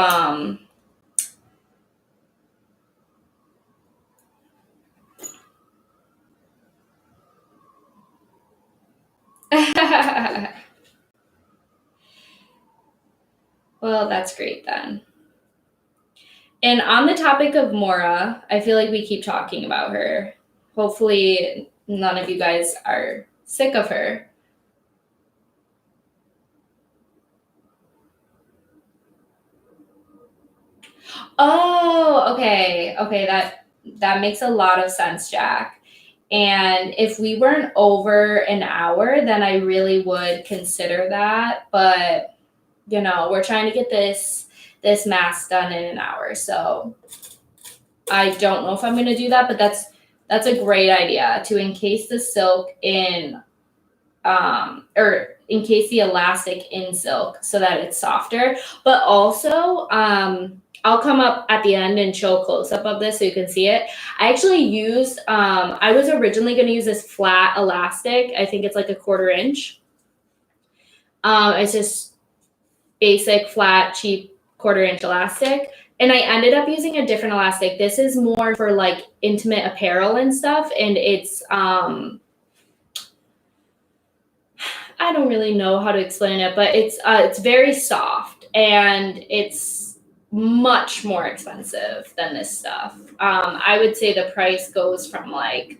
well, that's great then. And on the topic of Mora, I feel like we keep talking about her. Hopefully none of you guys are sick of her. Oh, okay. Okay, that makes a lot of sense, Jack. And if we weren't over an hour, then I really would consider that. But we're trying to get this mask done in an hour. So I don't know if I'm gonna do that, but that's a great idea to encase the silk in or encase the elastic in silk so that it's softer. But also, I'll come up at the end and show a close up of this so you can see it. I actually used, I was originally going to use this flat elastic. I think it's like a 1/4 inch. It's just basic, flat, cheap 1/4 inch elastic. And I ended up using a different elastic. This is more for like intimate apparel and stuff. And it's, I don't really know how to explain it, but it's very soft and it's much more expensive than this stuff. I would say the price goes from like,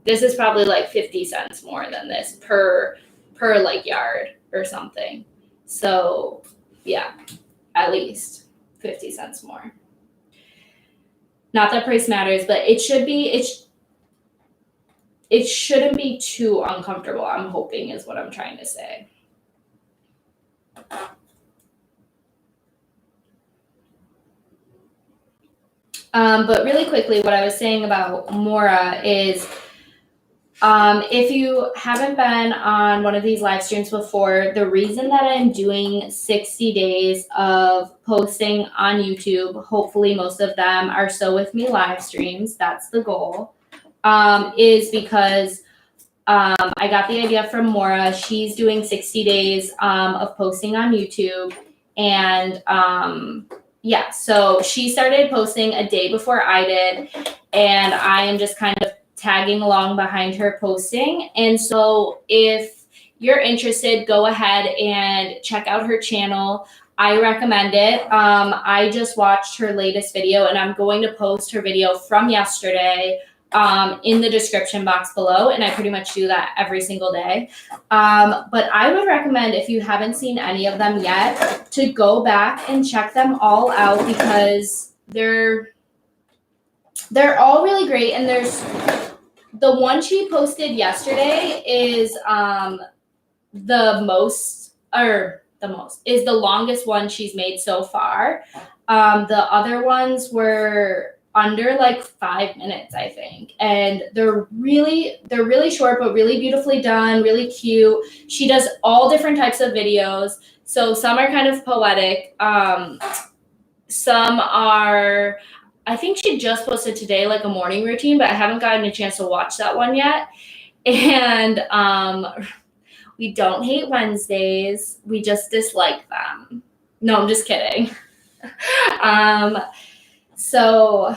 this is probably like 50 cents more than this per like yard or something. So yeah, at least 50 cents more. Not that price matters, but it shouldn't be too uncomfortable, I'm hoping, is what I'm trying to say. But really quickly, what I was saying about Mora is if you haven't been on one of these live streams before, the reason that I'm doing 60 days of posting on YouTube, hopefully most of them are still with me live streams, that's the goal, is because I got the idea from Mora. She's doing 60 days of posting on YouTube. And yeah, so she started posting a day before I did. And I am just kind of tagging along behind her posting. And so if you're interested, go ahead and check out her channel. I recommend it. I just watched her latest video and I'm going to post her video from yesterday in the description box below, and I pretty much do that every single day. But I would recommend, if you haven't seen any of them yet, to go back and check them all out because they're all really great. And there's the one she posted yesterday is is the longest one she's made so far. The other ones were under like 5 minutes, I think. And they're really short, but really beautifully done, really cute. She does all different types of videos. So some are kind of poetic. Some are, I think she just posted today like a morning routine, but I haven't gotten a chance to watch that one yet. And we don't hate Wednesdays. We just dislike them. No, I'm just kidding. So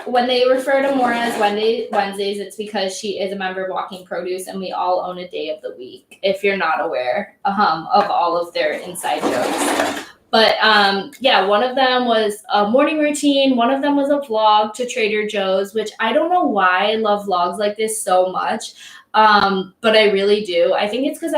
when they refer to Mora as Wednesdays, it's because she is a member of Walking Produce and we all own a day of the week, if you're not aware of all of their inside jokes. But yeah, one of them was a morning routine. One of them was a vlog to Trader Joe's, which I don't know why I love vlogs like this so much. But I really do. I think it's because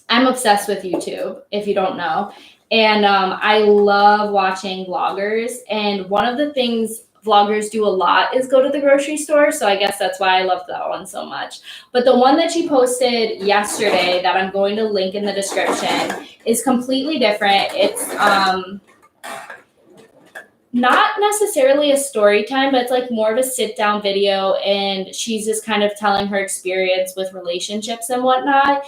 I'm obsessed with YouTube, if you don't know. And I love watching vloggers. And one of the things vloggers do a lot is go to the grocery store. So I guess that's why I love that one so much. But the one that she posted yesterday that I'm going to link in the description is completely different. It's not necessarily a story time, but it's like more of a sit down video. And she's just kind of telling her experience with relationships and whatnot.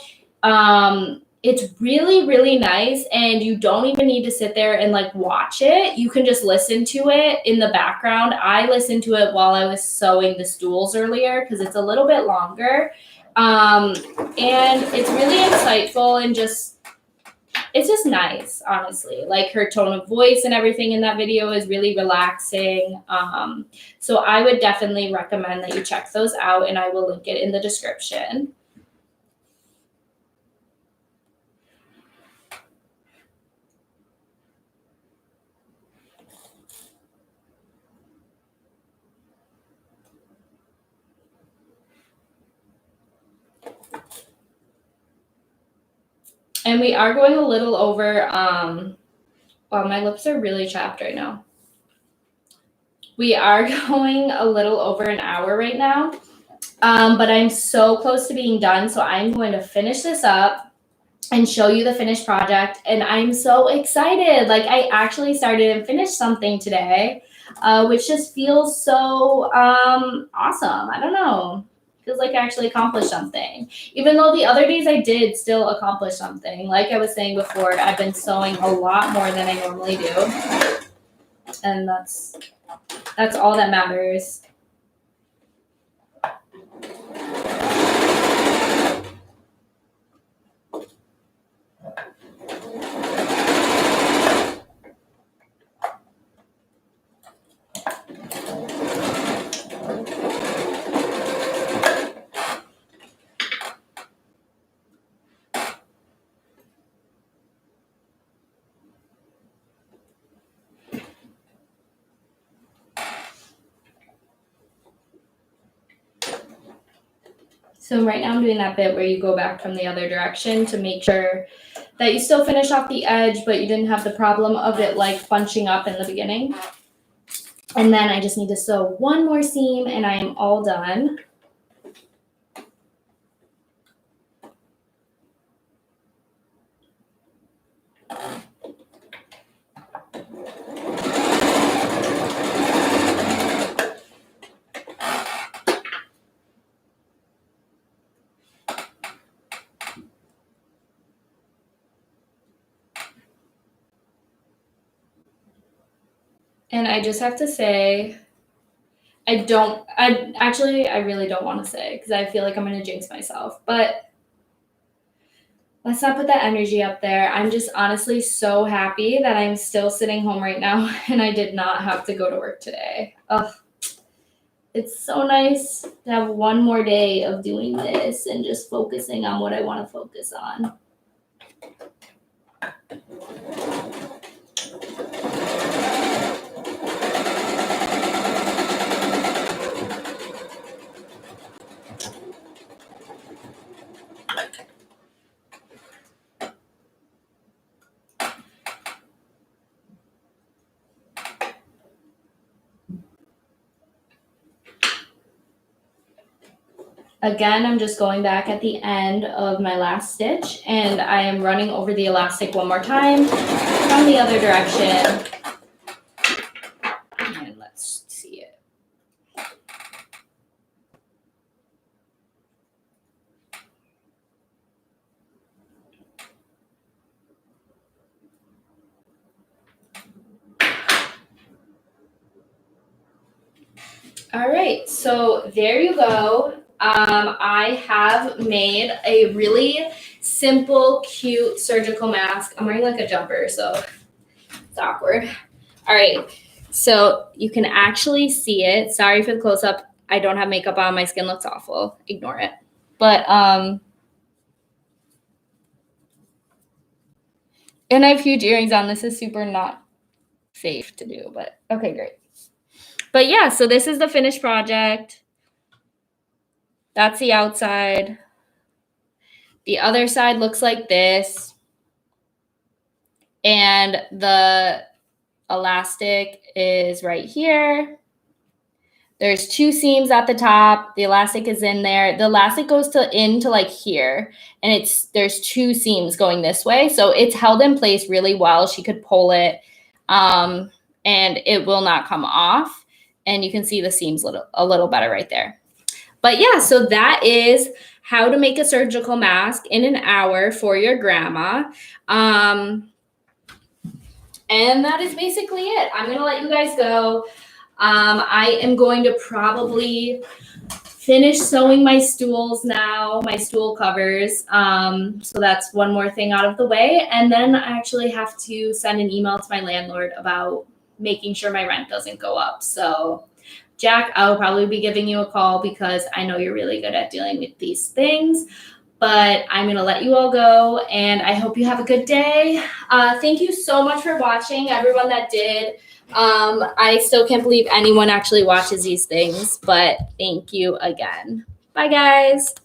It's really, really nice. And you don't even need to sit there and like watch it. You can just listen to it in the background. I listened to it while I was sewing the stools earlier because it's a little bit longer. And it's really insightful and it's just nice, honestly. Like her tone of voice and everything in that video is really relaxing. So I would definitely recommend that you check those out and I will link it in the description. And we are going a little over, well, my lips are really chapped right now. We are going a little over an hour right now, but I'm so close to being done. So I'm going to finish this up and show you the finished project. And I'm so excited. Like, I actually started and finished something today, which just feels so awesome. I don't know. Feels like I actually accomplished something. Even though the other days I did still accomplish something. Like I was saying before, I've been sewing a lot more than I normally do. And that's all that matters. So right now I'm doing that bit where you go back from the other direction to make sure that you still finish off the edge, but you didn't have the problem of it like bunching up in the beginning. And then I just need to sew one more seam and I am all done. And I just have to say, I really don't want to say because I feel like I'm going to jinx myself, but let's not put that energy up there. I'm just honestly so happy that I'm still sitting home right now and I did not have to go to work today. Ugh. It's so nice to have one more day of doing this and just focusing on what I want to focus on. Again, I'm just going back at the end of my last stitch and I am running over the elastic one more time from the other direction. And let's see it. All right, so there you go. I have made a really simple, cute surgical mask. I'm wearing like a jumper, so it's awkward. All right, so you can actually see it. Sorry for the close-up. I don't have makeup on. My skin looks awful. Ignore it. But, and I have huge earrings on. This is super not safe to do, but okay, great. But yeah, so this is the finished project. That's the outside. The other side looks like this. And the elastic is right here. There's two seams at the top. The elastic is in there. The elastic goes into like here, and there's two seams going this way. So it's held in place really well. She could pull it, and it will not come off. And you can see the seams a little better right there. But yeah, so that is how to make a surgical mask in an hour for your grandma. And that is basically it. I'm going to let you guys go. I am going to probably finish sewing my stools now, my stool covers. So that's one more thing out of the way. And then I actually have to send an email to my landlord about making sure my rent doesn't go up. So Jack, I'll probably be giving you a call because I know you're really good at dealing with these things. But I'm going to let you all go, and I hope you have a good day. Thank you so much for watching, everyone that did. I still can't believe anyone actually watches these things, but thank you again. Bye, guys.